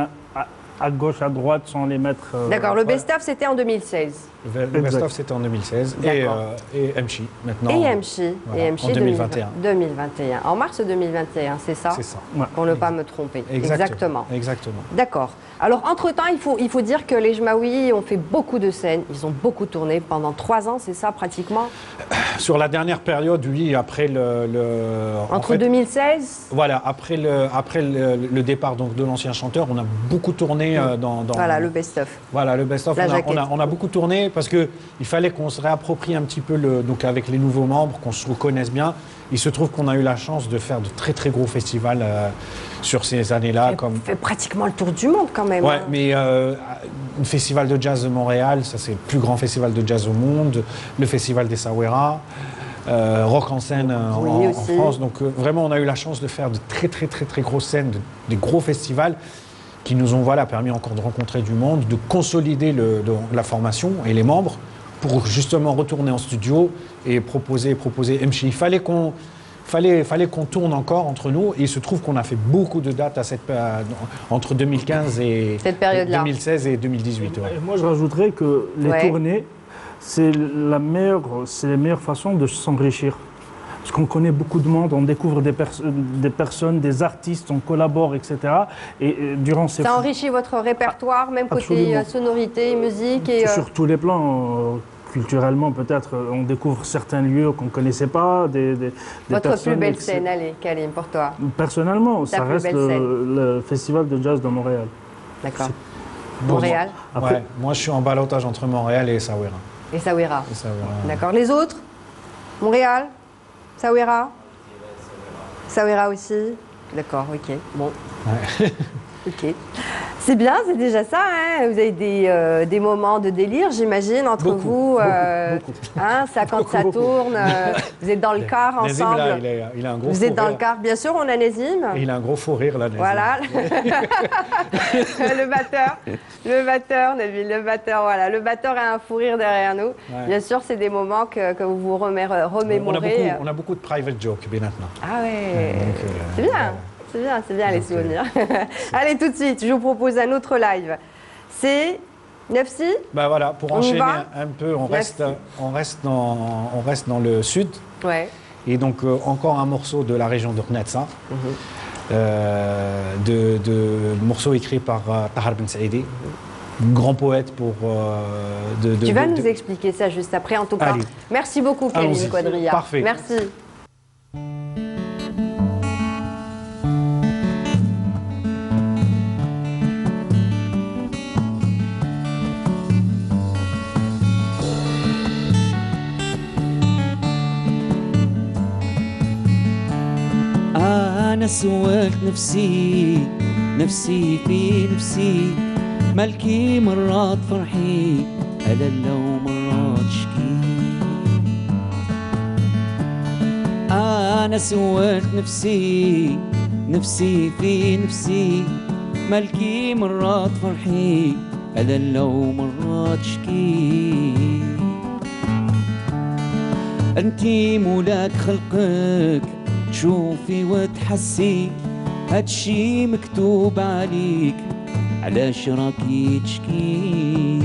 à gauche, à droite, sans les mettre. D'accord, le Ouais. best-of c'était en 2016. Le Exact. best-of, c'était en 2016. D'accord. Et MCHI, maintenant. Et MCHI. Voilà, Et MCHI en 2021. 2021. En mars 2021, c'est ça? C'est ça. Pour ne pas me tromper. Exactement. Exactement. D'accord. Alors, entre-temps, il faut dire que les Jmaouis ont fait beaucoup de scènes. Ils ont beaucoup tourné pendant 3 ans, c'est ça, pratiquement? Sur la dernière période, oui, après en Entre fait, 2016. Voilà, après le départ donc, de l'ancien chanteur, on a beaucoup tourné dans... Voilà, le best-of. Voilà, le best-of, La on jaquette. a beaucoup tourné parce qu'il fallait qu'on se réapproprie un petit peu, donc avec les nouveaux membres, qu'on se reconnaisse bien. Il se trouve qu'on a eu la chance de faire de très très gros festivals sur ces années-là. On fait pratiquement le tour du monde quand même. Ouais, hein. mais le Festival de Jazz de Montréal, ça c'est le plus grand festival de jazz au monde, le Festival des Sawera, Rock en scène Oui, en aussi. France. Donc vraiment, on a eu la chance de faire de très très très très grosses scènes, des gros festivals qui nous ont permis encore de rencontrer du monde, de consolider la formation et les membres pour justement retourner en studio et proposer MCHI. Il fallait qu'on tourne encore entre nous et il se trouve qu'on a fait beaucoup de dates entre 2015 et Cette période-là. 2016 et 2018. Ouais. Et moi, je rajouterais que les Ouais. tournées, c'est la meilleure façon de s'enrichir. Parce qu'on connaît beaucoup de monde, on découvre des personnes, des artistes, on collabore, etc. Et durant ces... Ça enrichit votre répertoire, même côté Absolument. sonorité, musique et... Sur tous les plans, culturellement peut-être, on découvre certains lieux qu'on ne connaissait pas, des Votre personnes... plus belle scène, allez, Kalim, pour toi. Personnellement, Ta ça plus reste belle scène. le Festival de Jazz de Montréal. D'accord. Bon, Montréal Après- Ouais, moi, je suis en ballottage entre Montréal et Essaouira. et Sawera. Essaouira. D'accord. Les autres? Montréal? Sawera? Sawera aussi? D'accord, ok. Bon. Ouais. Ok. C'est bien, c'est déjà ça. Hein, vous avez des moments de délire, j'imagine, entre Beaucoup, vous. beaucoup. Hein, ça, quand ça tourne, vous êtes dans le car Nazim, ensemble. là, il a un gros Vous fou êtes dans le rire. car, bien sûr, on a Nazim. Il a un gros fou rire, là, Nazim. Voilà. le batteur, voilà. Le batteur a un fou rire derrière nous. Ouais. Bien sûr, c'est des moments que vous vous remémorez. On a beaucoup de private jokes, bien maintenant. Ah ouais, Donc, c'est bien. C'est bien les souvenirs. Allez, tout de suite, je vous propose un autre live. C'est Nefsi. Bah voilà, pour On y enchaîner va un peu, on Merci. reste dans le sud. Ouais. Et donc encore un morceau de la région de Knetsa, de morceau écrit par Tahar Ben Saïdi, grand poète pour... Tu vas nous expliquer ça juste après, en tout cas. Allez. Merci beaucoup, Kalim Allons-y. Quadria. Parfait. Merci. أنا سويت نفسي في نفسي ملكي مرات فرحي ألا ومرات شكي أنا سويت نفسي في نفسي ملكي مرات فرحي ألا ومرات شكي أنتي مولاك خلقك تشوفي وتحسي هادشي مكتوب عليك علاش راكي تشكي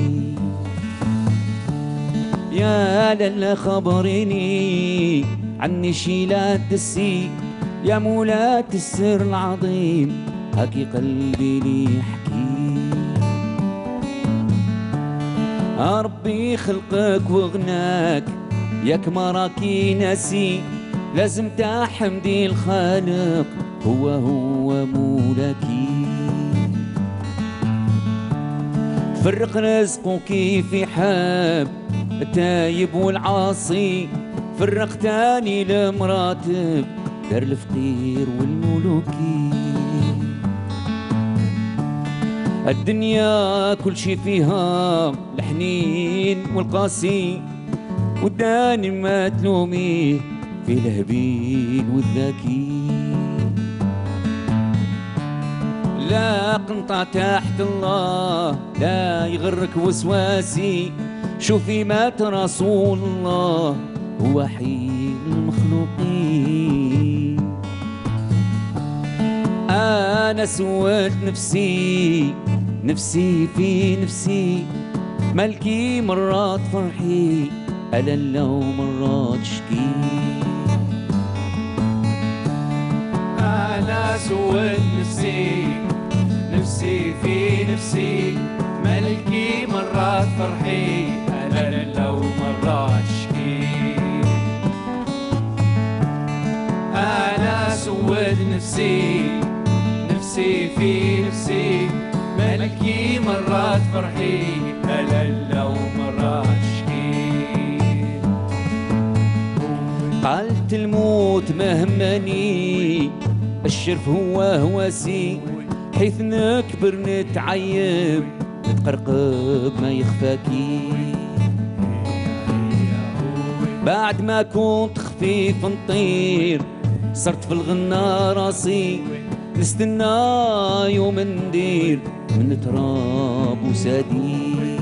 يا لالا خبريني عني شي لا تسي يا مولات السر العظيم هاكي قلبي لي يحكي ربي خلقك وغناك ياك ما راكي ناسي لازم تحمدي الخالق هو مولاكي فرق رزقه كيف يحب التايب والعاصي فرق تاني المراتب دار الفقير والملوكي الدنيا كل شي فيها الحنين والقاسي وداني ما تلوميه في الهبيل والذكي لا قنت غلطة تحت الله لا يغرك وسواسي شوفي مات رسول الله هو حي المخلوقين أنا سويت نفسي نفسي في نفسي ملكي مرات فرحي ألا ومرات شكي أنا سويت نفسي نفسي في نفسي ملكي مرات فرحي أنا لو مرات شكي أنا سويت نفسي نفسي في نفسي ملكي مرات فرحي أنا لو مرات شكي قالت الموت مهمني الشرف هو هواسي حيث نكبر نتعيب نتقرقب ما يخفاكي بعد ما كنت خفيف نطير صرت في الغنى راسي نستنى يوم ندير من تراب وسدير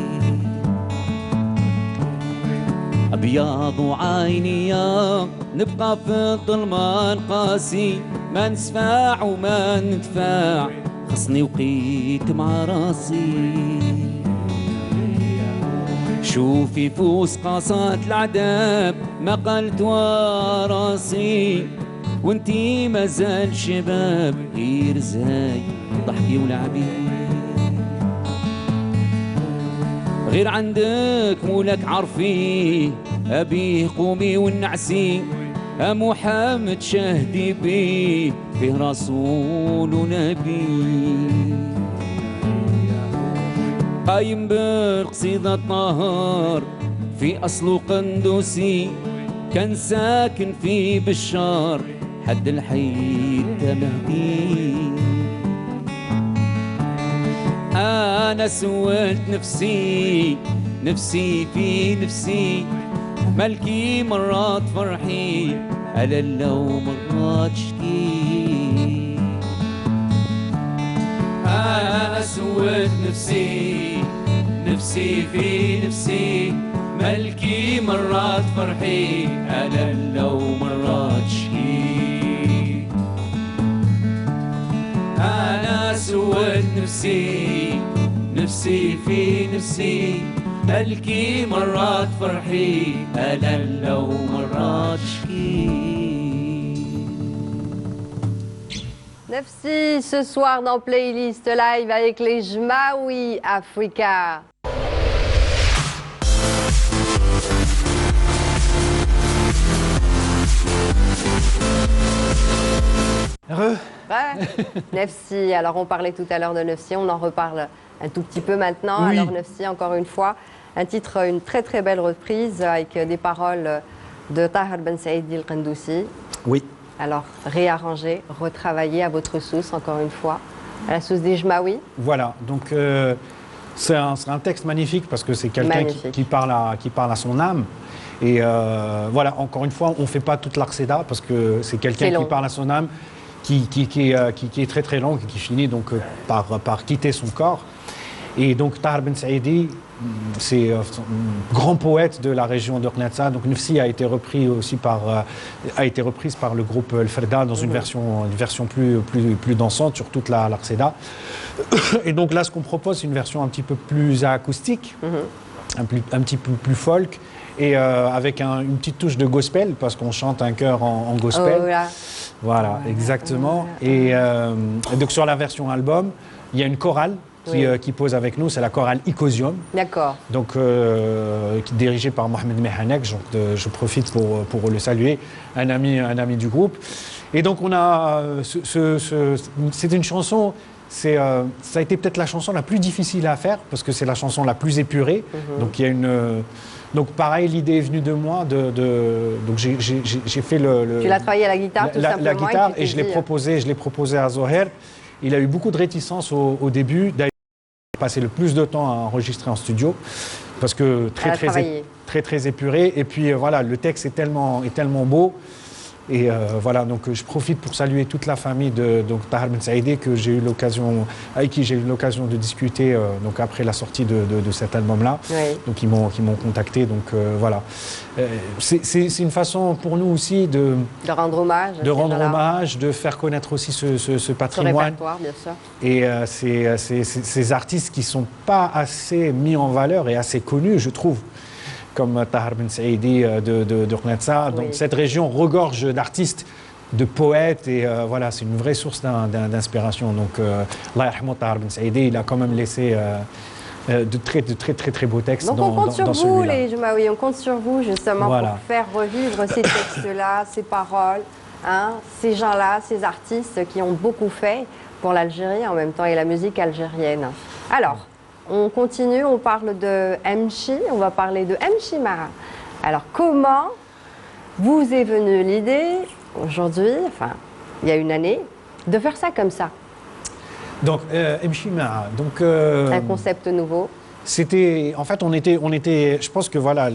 أبيض وعيني يا نبقى في الظلمان قاسي ما نسفاع وما ندفاع خصني وقيت مع راسي شوفي فوس قاصات العذاب ما قلت وراسي وانتي مازال شباب غير زاي ضحكي ولعبي غير عندك مولك عرفي أبيه قومي والنعسي محمد شهدي بيه فيه رسول ونبي قايم بالقصيدة الطهر في أصله قندوسي كان ساكن في بشار حد الحي مهدي أنا سويت نفسي نفسي في نفسي ملكي مرات فرحي ألا لو مرات شكي أنا سويت نفسي نفسي في نفسي ملكي مرات فرحي أنا لو مرات شكي أنا سويت نفسي نفسي في نفسي ملكي مرات فرحي أنا لو مرات شكي. Nefsi, ce soir dans Playlist Live avec les Jmaoui Africa. Heureux. Ouais. Nefsi, alors on parlait tout à l'heure de Nefsi, on en reparle un tout petit peu maintenant. Oui. Alors Nefsi, encore une fois, un titre, une très très belle reprise avec des paroles de Tahar Ben Saïdi El-Qandoussi. Oui. Alors réarrangé, retravaillé à votre sauce, encore une fois, à la sauce des Jmaoui. Voilà, donc c'est un texte magnifique parce que c'est quelqu'un qui parle à son âme. Et voilà, encore une fois, on ne fait pas toute l'Arseda parce que c'est quelqu'un qui parle à son âme, qui est très très long et qui finit donc par quitter son corps. Et donc Tahar Ben Saïdi, c'est un grand poète de la région de Knatsa. Donc Nefsi a été reprise par le groupe El Ferda dans une version plus dansante sur toute l'Arseda. Et donc là, ce qu'on propose, c'est une version un petit peu plus acoustique, un petit peu plus folk, et avec une petite touche de gospel, parce qu'on chante un chœur en gospel. Oh là. Voilà, exactement. Et donc sur la version album, il y a une chorale qui pose avec nous, c'est la chorale Icosium. D'accord. Donc, dirigée par Mohamed Mehanek, donc je profite pour le saluer, un ami du groupe. Et donc on a, c'est une chanson, ça a été peut-être la chanson la plus difficile à faire, parce que c'est la chanson la plus épurée. Donc il y a donc pareil, l'idée est venue de moi, donc j'ai fait Tu l'as travaillé à la guitare tout simplement. La guitare, et je l'ai proposé à Zoher. Il a eu beaucoup de réticence au début. D'ailleurs, il a passé le plus de temps à enregistrer en studio parce que très épuré. Et puis voilà, le texte est tellement beau Et voilà, donc je profite pour saluer toute la famille de donc, Tahar Ben Saïdi avec qui j'ai eu l'occasion de discuter donc après la sortie de cet album-là. Oui. Donc ils m'ont contacté, donc voilà. C'est une façon pour nous aussi de rendre hommage. De faire connaître aussi ce patrimoine. Ce répertoire, bien sûr. Et ces artistes qui ne sont pas assez mis en valeur et assez connus, je trouve, comme Tahar Ben Saïdi de Khnatsa. Donc cette région regorge d'artistes, de poètes, et voilà, c'est une vraie source d'inspiration. Donc, Allah yarhamou, Tahar Ben Saïdi, il a quand même laissé de très beaux textes. Donc on compte sur vous, les Jumaoui, on compte sur vous justement pour faire revivre ces textes-là, ces paroles, hein, ces gens-là, ces artistes qui ont beaucoup fait pour l'Algérie en même temps et la musique algérienne. Alors, on continue, on parle de Mchi, on va parler de Mchi Mara. Alors, comment vous est venue l'idée, aujourd'hui, enfin, il y a une année, de faire ça comme ça? Donc, Mchi Mara, donc... un concept nouveau. C'était... En fait, on était... Je pense que, voilà,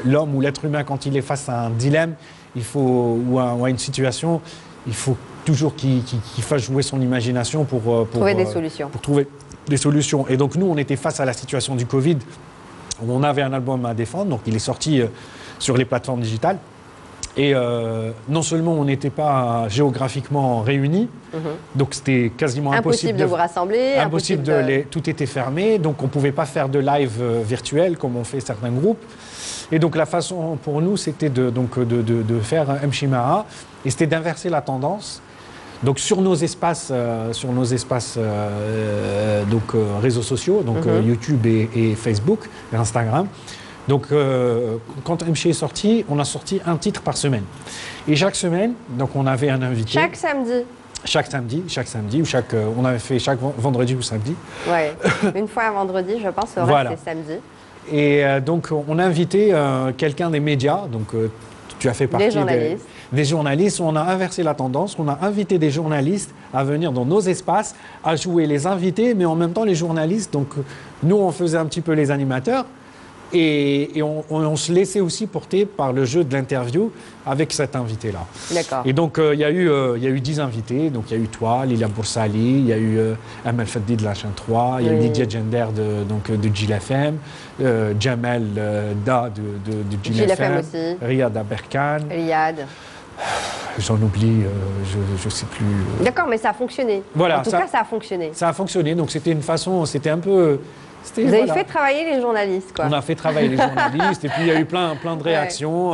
l'homme ou l'être humain, quand il est face à un dilemme, il faut, ou à une situation, il faut toujours qu'il fasse jouer son imagination pour trouver des solutions. Pour trouver des solutions. Et donc nous, on était face à la situation du Covid. On avait un album à défendre, donc il est sorti sur les plateformes digitales. Et non seulement on n'était pas géographiquement réunis, donc c'était quasiment impossible de vous rassembler. Tout était fermé, donc on ne pouvait pas faire de live virtuel comme on fait certains groupes. Et donc la façon pour nous, c'était de faire un Mchi Mara, et c'était d'inverser la tendance. Donc sur nos espaces, réseaux sociaux, donc YouTube et Facebook, et Instagram. Donc quand Mchi est sorti, on a sorti un titre par semaine. Et chaque semaine, donc on avait un invité. Chaque samedi. On avait fait chaque vendredi ou samedi. Ouais, une fois un vendredi, je pense, le reste c'est samedi. Et donc on a invité quelqu'un des médias, donc tu as fait partie des journalistes. On a inversé la tendance, on a invité des journalistes à venir dans nos espaces, à jouer les invités, mais en même temps les journalistes. Donc nous, on faisait un petit peu les animateurs et on se laissait aussi porter par le jeu de l'interview avec cet invité-là. D'accord. Et donc il y a eu 10 invités. Donc il y a eu toi, Lilia Boursali, il y a eu Amal Faddi de la chaîne 3, il y a eu Lydia Gender de Gil FM, Jamel Da de Gil FM aussi. Riyad Aberkan. Riyad. J'en oublie, je ne sais plus. D'accord, mais ça a fonctionné. Voilà, en tout cas, ça a fonctionné. Ça a fonctionné, donc c'était une façon, c'était un peu... Vous avez fait travailler les journalistes, quoi. On a fait travailler les journalistes, et puis il y a eu plein de réactions.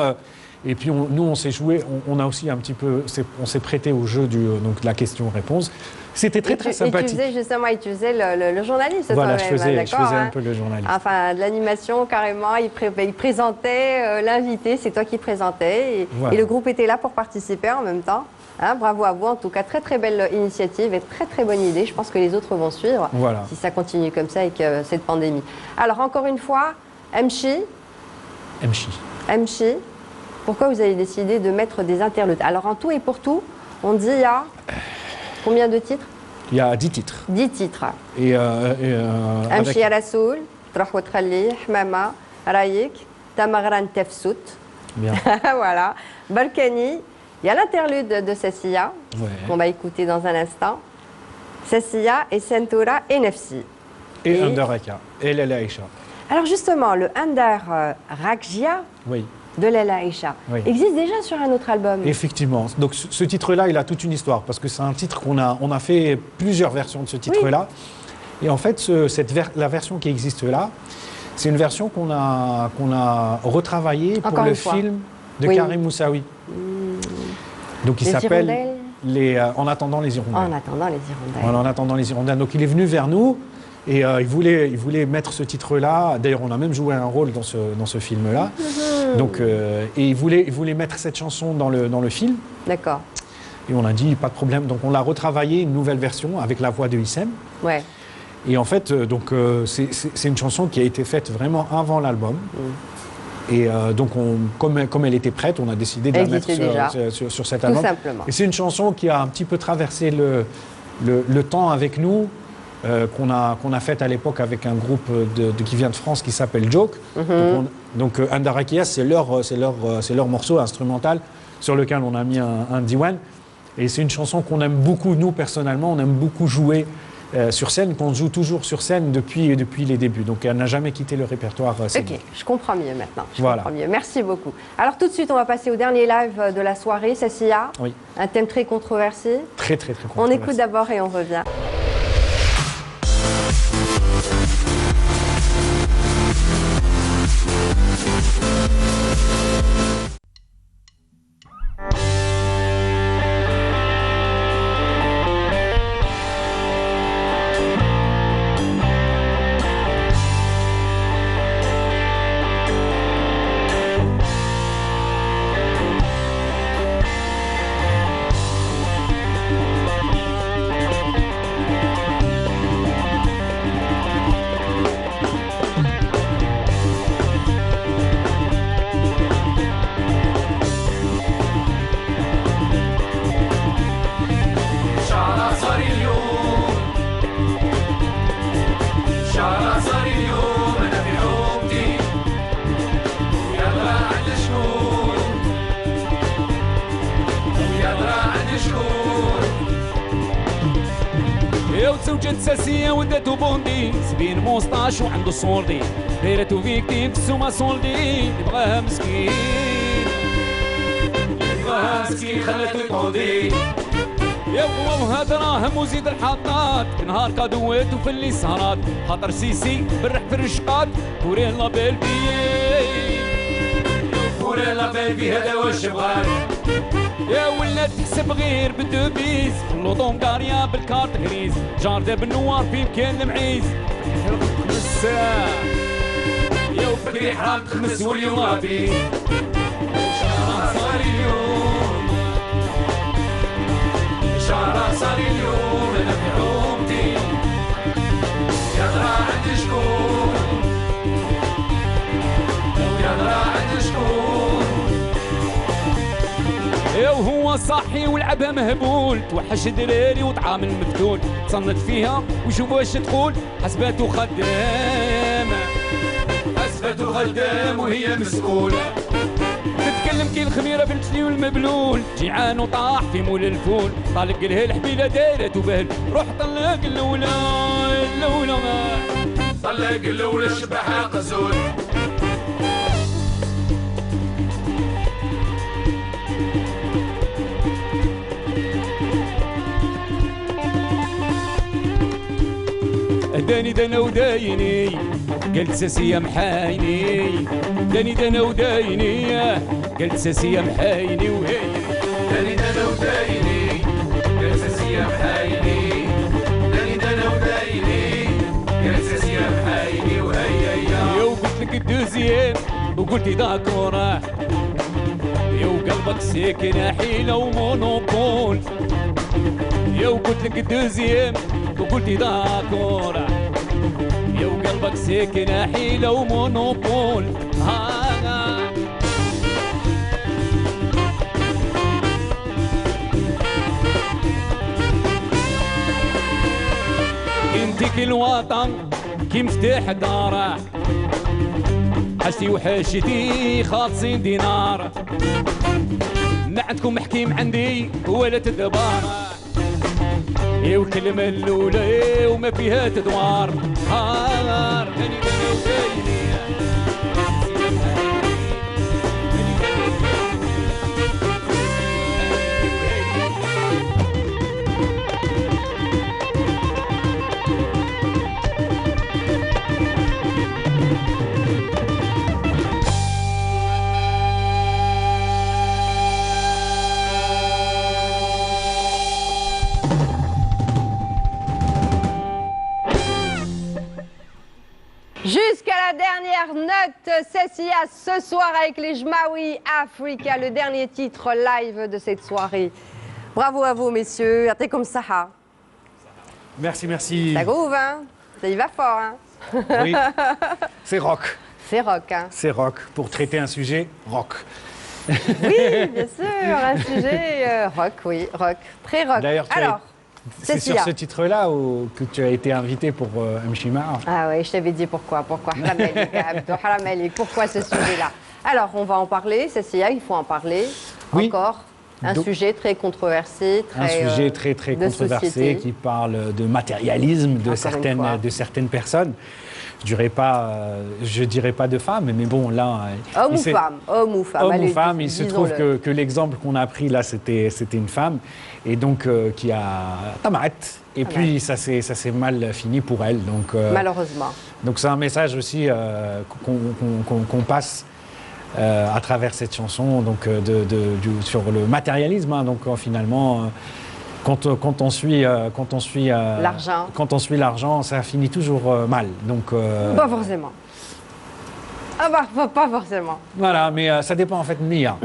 Et puis nous, on s'est joué, on a aussi un petit peu, on s'est prêté au jeu de la question-réponse. C'était très sympathique. Et tu faisais le journaliste, voilà, toi-même, je faisais un peu le journaliste. Enfin, de l'animation, carrément, il présentait l'invité, c'est toi qui présentais. Et le groupe était là pour participer en même temps. Hein, bravo à vous, en tout cas, très belle initiative et très bonne idée. Je pense que les autres vont suivre si ça continue comme ça avec cette pandémie. Alors, encore une fois, Mchi, pourquoi vous avez décidé de mettre des interludes? Alors, en tout et pour tout, on dit il y a combien de titres? Il y a 10 titres. 10 titres. Mchi ala Soul, Trah wa Tkhalli, Hmama, Rayik, Tamagran Tefsout. Bien. Voilà. Balkani. Il y a l'interlude de Sassia, qu'on va écouter dans un instant. Sassia et Sentoura et Nefsi. Et Under-Raka, et Lala Aïcha. Alors justement, le Under-Rakjia de Lala Aïcha existe déjà sur un autre album. Effectivement. Donc ce titre-là, il a toute une histoire, parce que c'est un titre on a fait plusieurs versions de ce titre-là. Et en fait, la version qui existe là, c'est une version qu'on a retravaillée pour le film de Karim Moussaoui. Donc il s'appelle En attendant les hirondelles. En attendant les hirondelles. Voilà, En attendant les hirondelles. Donc il est venu vers nous et il voulait mettre ce titre-là. D'ailleurs, on a même joué un rôle dans ce film-là. Donc et il voulait mettre cette chanson dans le film. D'accord. Et on a dit pas de problème. Donc on l'a retravaillé, une nouvelle version avec la voix de Issem. Ouais. Et en fait, c'est une chanson qui a été faite vraiment avant l'album. Et donc, comme elle était prête, on a décidé de la mettre sur cet album. Tout simplement. Et c'est une chanson qui a un petit peu traversé le temps avec nous. qu'on a faite à l'époque avec un groupe qui vient de France qui s'appelle Joke. Donc Andarakia, c'est leur morceau instrumental sur lequel on a mis un diwan. Et c'est une chanson qu'on aime beaucoup, nous personnellement, on aime beaucoup jouer sur scène, qu'on joue toujours sur scène depuis les débuts. Donc elle n'a jamais quitté le répertoire. Ok, je comprends mieux maintenant. Voilà. Comprends mieux. Merci beaucoup. Alors tout de suite, on va passer au dernier live de la soirée, Sassia. Oui. Un thème très controversé. Très controversé. On écoute d'abord et on revient. زوجة ساسية وداتو بوندي سبين موسطاش وعنده صولدي دايرتو فيكتيم في السوما صولدي يبغاها مسكين خلاتو يطوندي يا بوها دراهم وزيد الحطات نهار كادوات وفي اللي سهرات خاطر سيسي بالرح في الرشقات كورين لا بيلبي كورين لا بيلبي هذا واش بغات يا ولاد تكسب غير بالدوبيز اللوطون قاريا بالكارت غريز جاردة بالنوار في مكان المعيز مساء يا وفكري حرام تخمس واليوم غابي شهر صار اليوم شهر صار اليوم انا في عومتي يا ترى عند شكون يا ترى عند شكون وهو صاحي ولعبها مهبول توحش دراري وطعام المفتول تصنت فيها وشوف واش تقول حسباتو خدام وهي مسؤولة تتكلم كي الخميرة بنتلي والمبلول جيعان وطاح في مول الفول طالق لها الحبيلة دايرة وبهل روح طلق الأولى طلق الأولى الشبحة قزول داني دانا ودايني قلت ساسية محايني داني دانا ودايني قلت ساسية محايني وهي داني دانا ودايني قلت ساسية محايني داني دانا ودايني قلت ساسية محايني وهي يا وقلت لك الدوزيام وقلتي داكورة يا وقلبك ساكنة حيلة ومونوبول يا وقلت لك الدوزيام وقلتي داكورة يا وقلبك ساكنة حيلة ومونوبول انتك الوطن كي مفتاح داره حاجتي وحاجتي خالصين دينار ما عندكم حكيم عندي ولا تدبار يا والكلمة الأولى وما فيها تدوار هار داني دانا ودايني Jusqu'à la dernière note, Sassia, ce soir avec les Jmaoui Africa, le dernier titre live de cette soirée. Bravo à vous, messieurs. T'es comme ça. Merci. Ça groove, hein? Ça y va fort, hein? Oui, c'est rock. C'est rock, hein? C'est rock. Pour traiter un sujet, rock. Oui, bien sûr, un sujet rock, oui, rock. Très rock. D'ailleurs, C'est sur Sia. ce titre-là que tu as été invité pour Mchima. Ah oui, je t'avais dit pourquoi. Pourquoi Haram Alik, Abdou, Haram Alik, pourquoi ce sujet-là? Alors, on va en parler, Sia, il faut en parler. Oui. Encore un sujet très controversé. Un sujet très de controversé société. qui parle de matérialisme Encore une fois. de certaines personnes. Je dirais pas de femmes, mais bon, là... Homme ou femme? Homme ou femme? Homme ou Allez, femme, il se trouve disons-le. que l'exemple qu'on a pris là, c'était une femme, et donc qui a tamat, et puis ça s'est mal fini pour elle. Donc, Malheureusement. donc c'est un message aussi qu'on passe à travers cette chanson, donc sur le matérialisme. Hein, donc finalement, quand on suit l'argent, ça finit toujours mal. Donc Pas forcément. Ah bah, pas forcément. voilà, mais ça dépend en fait de Nia.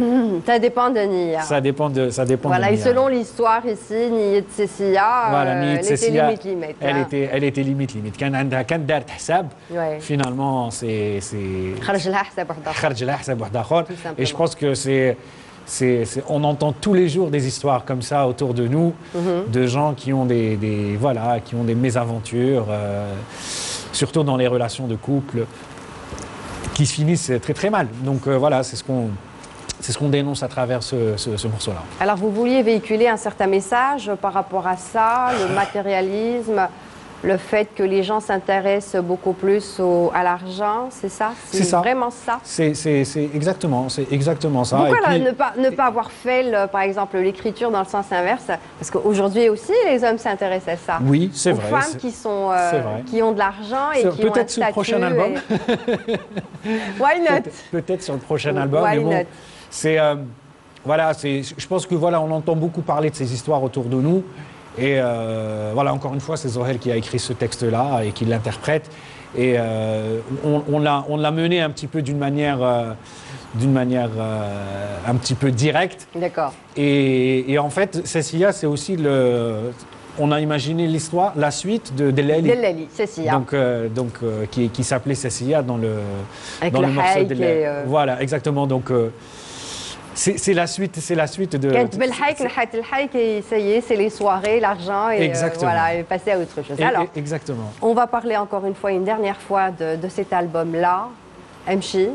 Ça dépend de Nia. Ça dépend Voilà, de et Nia. selon l'histoire ici, Nia de Cécilia, Voilà, elle Nia de était Cécilia, limite. elle était limite. Quand دارت حساب, Ouais. finalement, c'est خرج لها حساب واحد آخر. خرج لها حساب واحد آخر. Tout simplement. Et je pense que on entend tous les jours des histoires comme ça autour de nous, de gens qui ont qui ont des mésaventures, surtout dans les relations de couple, qui se finissent très très mal. Donc voilà, c'est ce qu'on dénonce à travers ce morceau-là. Alors, vous vouliez véhiculer un certain message par rapport à ça, le matérialisme, le fait que les gens s'intéressent beaucoup plus à l'argent, c'est ça? C'est ça. Vraiment ça? C'est exactement ça. Pourquoi Et puis- ne pas avoir fait, par exemple, l'écriture dans le sens inverse? Parce qu'aujourd'hui aussi, les hommes s'intéressent à ça. Oui, c'est Aux vrai. femmes c'est vrai. qui ont de l'argent et C'est- qui ont un peut-être sur le statut. prochain album. Why not? Peut-être sur le prochain album, Why mais bon, not? c'est voilà, je pense que voilà, on entend beaucoup parler de ces histoires autour de nous, et voilà, encore une fois, c'est Zohel qui a écrit ce texte-là et qui l'interprète, et on l'a mené un petit peu d'une manière un petit peu directe, D'accord. et en fait, Cécilia, c'est aussi on a imaginé l'histoire, la suite de Delali. Delali, Cécilia. Donc, qui s'appelait Cécilia dans le Avec dans le le morceau hike de et, Voilà, exactement. Donc c'est la suite de. Quand بالحيك نحيت الحيك et ça y est, c'est les soirées, l'argent et Exactement. voilà, et passer à autre chose. Alors, Exactement. on va parler encore une dernière fois de cet album-là, Mchi.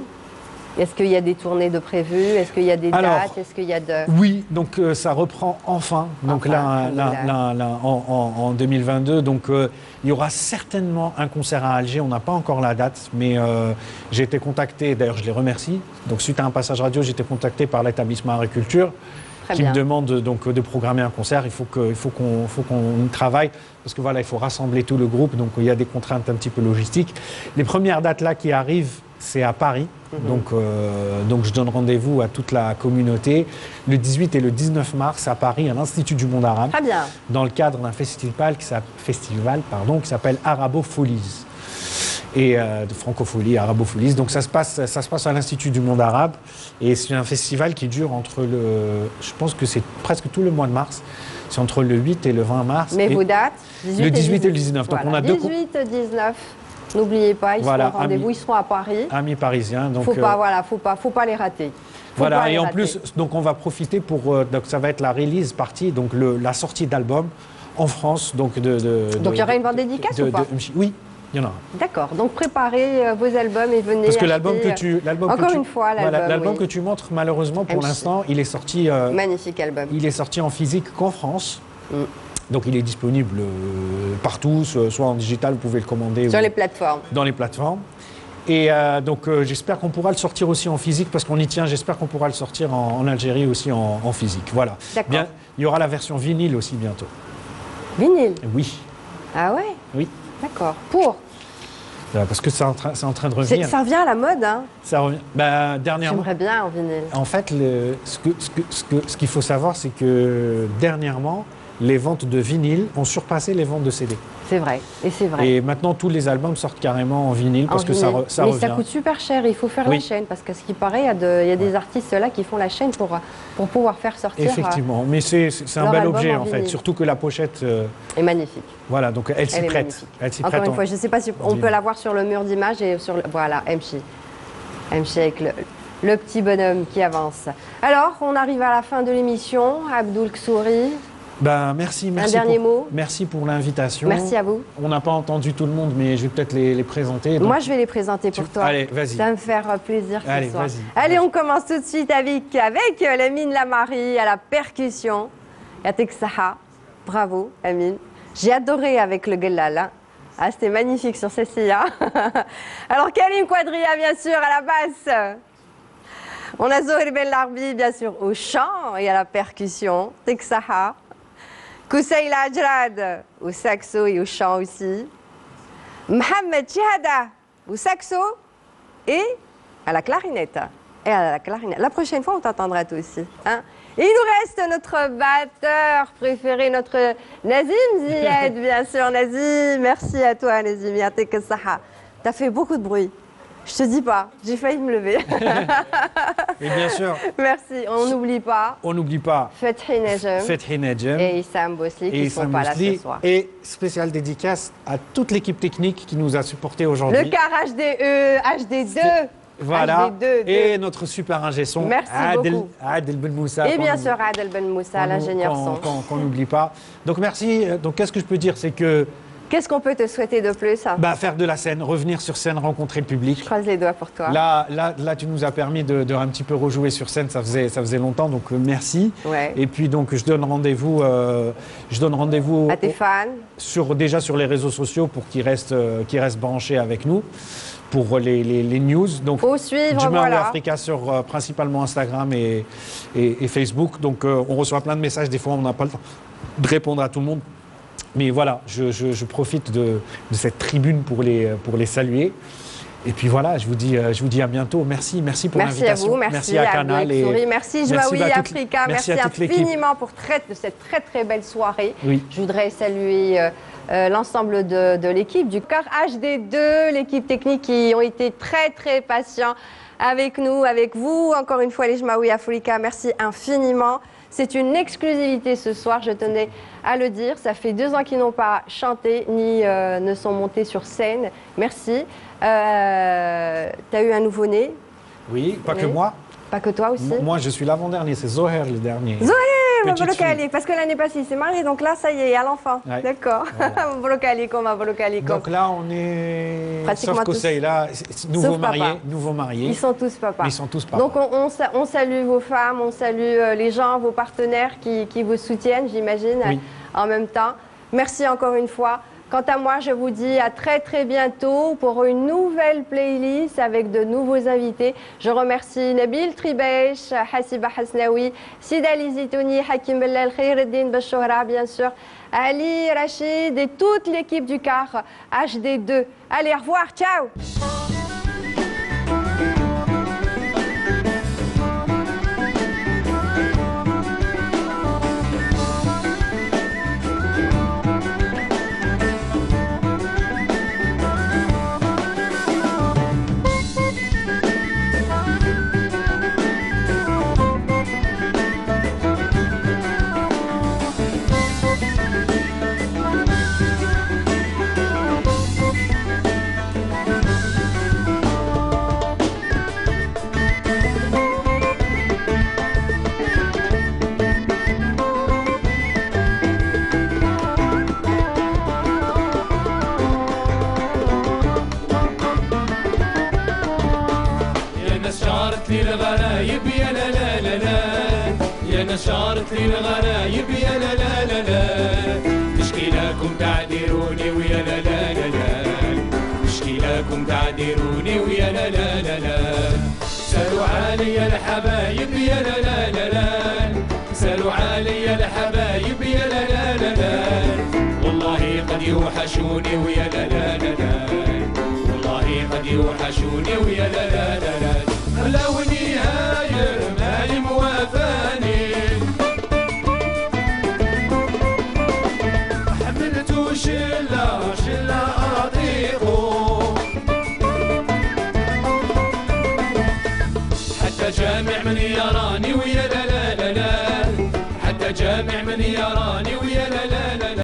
Est-ce qu'il y a des tournées de prévues? Est-ce qu'il y a des Alors, dates? Est-ce qu'il y a de... Oui, donc ça reprend enfin. Donc Enfin, là, en 2022, donc il y aura certainement un concert à Alger. On n'a pas encore la date, mais j'ai été contacté. D'ailleurs, je les remercie. Donc suite à un passage radio, j'ai été contacté par l'établissement Agriculture. Très qui bien. me demande donc de programmer un concert. Il faut qu'on travaille parce que voilà, il faut rassembler tout le groupe. Donc il y a des contraintes un petit peu logistiques. Les premières dates là qui arrivent, c'est à Paris. Donc je donne rendez-vous à toute la communauté le 18 et le 19 mars à Paris, à l'Institut du monde arabe, Très bien. dans le cadre d'un festival qui s'appelle Arabofolies. Et de francophonie, arabophonie. Donc ça se passe à l'Institut du monde arabe, et c'est un festival qui dure je pense que c'est presque tout le mois de mars, c'est entre le 8 et le 20 mars. Mais Et vos dates? le 18 et le 19. Donc Voilà. on a deux 18, 19. N'oubliez pas, ils Voilà, seront au rendez-vous, ils seront à Paris. amis parisiens. Donc, Faut pas les rater. Faut voilà, pas les et en rater. plus, donc on va profiter donc ça va être la release partie, donc la sortie d'album en France. Donc Donc il y aura une vente dédicace ou pas? Oui, il y en aura. D'accord, donc préparez vos albums et venez Parce que l'album acheter, que une fois, l'album, oui. que tu montres, malheureusement pour MC. l'instant, il est sorti. Magnifique album. Il est sorti en physique qu'en France. Donc il est disponible partout, soit en digital, vous pouvez le commander Sur les plateformes. dans les plateformes. Et donc j'espère qu'on pourra le sortir aussi en physique parce qu'on y tient. J'espère qu'on pourra le sortir en Algérie aussi en physique. Voilà. D'accord. Bien, il y aura la version vinyle aussi bientôt. Vinyle. Oui, Ah ouais? oui. D'accord. Pour. Parce que c'est en train de revenir. Ça revient à la mode, hein? Ça revient. Ben, dernièrement. J'aimerais bien en vinyle. En fait, ce qu'il faut savoir, c'est que dernièrement, les ventes de vinyle ont surpassé les ventes de CD. C'est vrai, et c'est vrai. Et maintenant, tous les albums sortent carrément en vinyle parce En que vinyle. ça Mais revient. ça coûte super cher, il faut faire Oui. la chaîne, parce que ce qui paraît, il y a des artistes là qui font la chaîne pour pouvoir faire sortir. Effectivement, mais c'est un leur bel album objet en en fait, vinyle. surtout que la pochette, est magnifique. voilà, donc elle s'y Elle est prête. magnifique. Elle s'y Encore prête une en- fois, je ne sais pas si on peut la voir sur le mur d'image et sur voilà, Mchi. Mchi avec le petit bonhomme qui avance. Alors, on arrive à la fin de l'émission. Abdoul Ksouri, Ben, merci. Un dernier mot. Merci pour l'invitation. Merci à vous. On n'a pas entendu tout le monde, mais je vais peut-être les présenter. Donc, Moi, je vais les présenter pour toi. Allez, vas-y. Ça va me faire plaisir Allez, ce soir. vas-y. Allez, on commence tout de suite avec Lamine Lamari à la percussion. Yatek Saha. Bravo, Amine. J'ai adoré avec le Gellal. Ah, c'était magnifique sur Cécilia. Alors, Karim Quadria, bien sûr, à la basse. On a Zohir Bellarbi, bien sûr, au chant et à la percussion. Teksaha. Koussaïla Ajrad, au saxo et au chant aussi. Mohamed Chihada, au saxo et à la clarinette. La prochaine fois, on t'entendra toi aussi. Hein? Et il nous reste notre batteur préféré, notre Nazim Ziad, bien sûr. Nazim, merci à toi, Nazim. T'as fait beaucoup de bruit. Je te dis pas, j'ai failli me lever. Et bien sûr. Merci. On n'oublie pas. On n'oublie pas. Fethi Nejem. Et Issam Bosli qui ne sont pas là ce soir. Et spéciale dédicace à toute l'équipe technique qui nous a supportés aujourd'hui. Le car HDE, HD2. Voilà. HD2, et notre super ingé son. Merci beaucoup. Adel Ben Moussa. Et bien sûr Adel Ben Moussa, l'ingénieur son. Qu'on n'oublie pas. Donc merci. Donc qu'est-ce que je peux dire, c'est que. Qu'est-ce qu'on peut te souhaiter de plus? Bah, faire de la scène, revenir sur scène, rencontrer le public. Je croise les doigts pour toi. Là, tu nous as permis de un petit peu rejouer sur scène, ça faisait longtemps, donc merci. Ouais. Et puis donc je donne rendez-vous à tes fans. Déjà sur les réseaux sociaux pour qu'ils restent branchés avec nous pour les news. Donc, faut suivre, voilà. Africa sur principalement Instagram et Facebook. Donc on reçoit plein de messages, des fois on n'a pas le temps de répondre à tout le monde. Mais voilà, je profite de cette tribune pour les saluer. Et puis voilà, je vous dis à bientôt. Merci pour l'invitation. Merci à Canal. Merci Jmaoui Africa. Merci infiniment pour cette très très belle soirée. Oui. Je voudrais saluer l'ensemble de l'équipe du car HD2, l'équipe technique qui ont été très très patients avec nous, avec vous. Encore une fois, les Jmaoui Africa, merci infiniment. C'est une exclusivité ce soir, je tenais à le dire. Ça fait 2 ans qu'ils n'ont pas chanté ni ne sont montés sur scène. Merci. Tu as eu un nouveau-né? Oui, pas que moi. Pas que toi aussi? Moi, je suis l'avant-dernier, c'est Zoher le dernier. Zoher, parce que l'année passée, il s'est marié, donc là, ça y est, à l'enfant. Ouais. D'accord. Voilà. Donc là, on est... Pratiquement sauf Koussaï, là, nouveau marié. Ils sont tous papas. Ils sont tous papas. Donc on salue vos femmes, on salue les gens, vos partenaires qui vous soutiennent, j'imagine, oui. En même temps. Merci encore une fois. Quant à moi, je vous dis à très très bientôt pour une nouvelle playlist avec de nouveaux invités. Je remercie Nabil Tribesh, Hassiba Hasnaoui, Sidali Zitouni, Hakim Bellal, Khaireddin Bachouhra, bien sûr, Ali Rachid et toute l'équipe du car HD2. Allez, au revoir, ciao! نشارت لي الغرايب يا لا لا لا لا مشكلكم تعذروني ويا لا لا لا لا مشكلكم تعذروني ويا لا لا لا لا سالوا علي الحبايب يا لا لا لا لا سالوا علي الحبايب يا لا لا لا لا والله قد يوحشوني ويا لا لا لا لا والله قد يوحشوني ويا لا لا لا لا خلوني هاير مالي موافاني حملتو شلة أراضيكو حتى جامع من يراني ويا لا لا لا لا حتى جامع من يراني ويا لا لا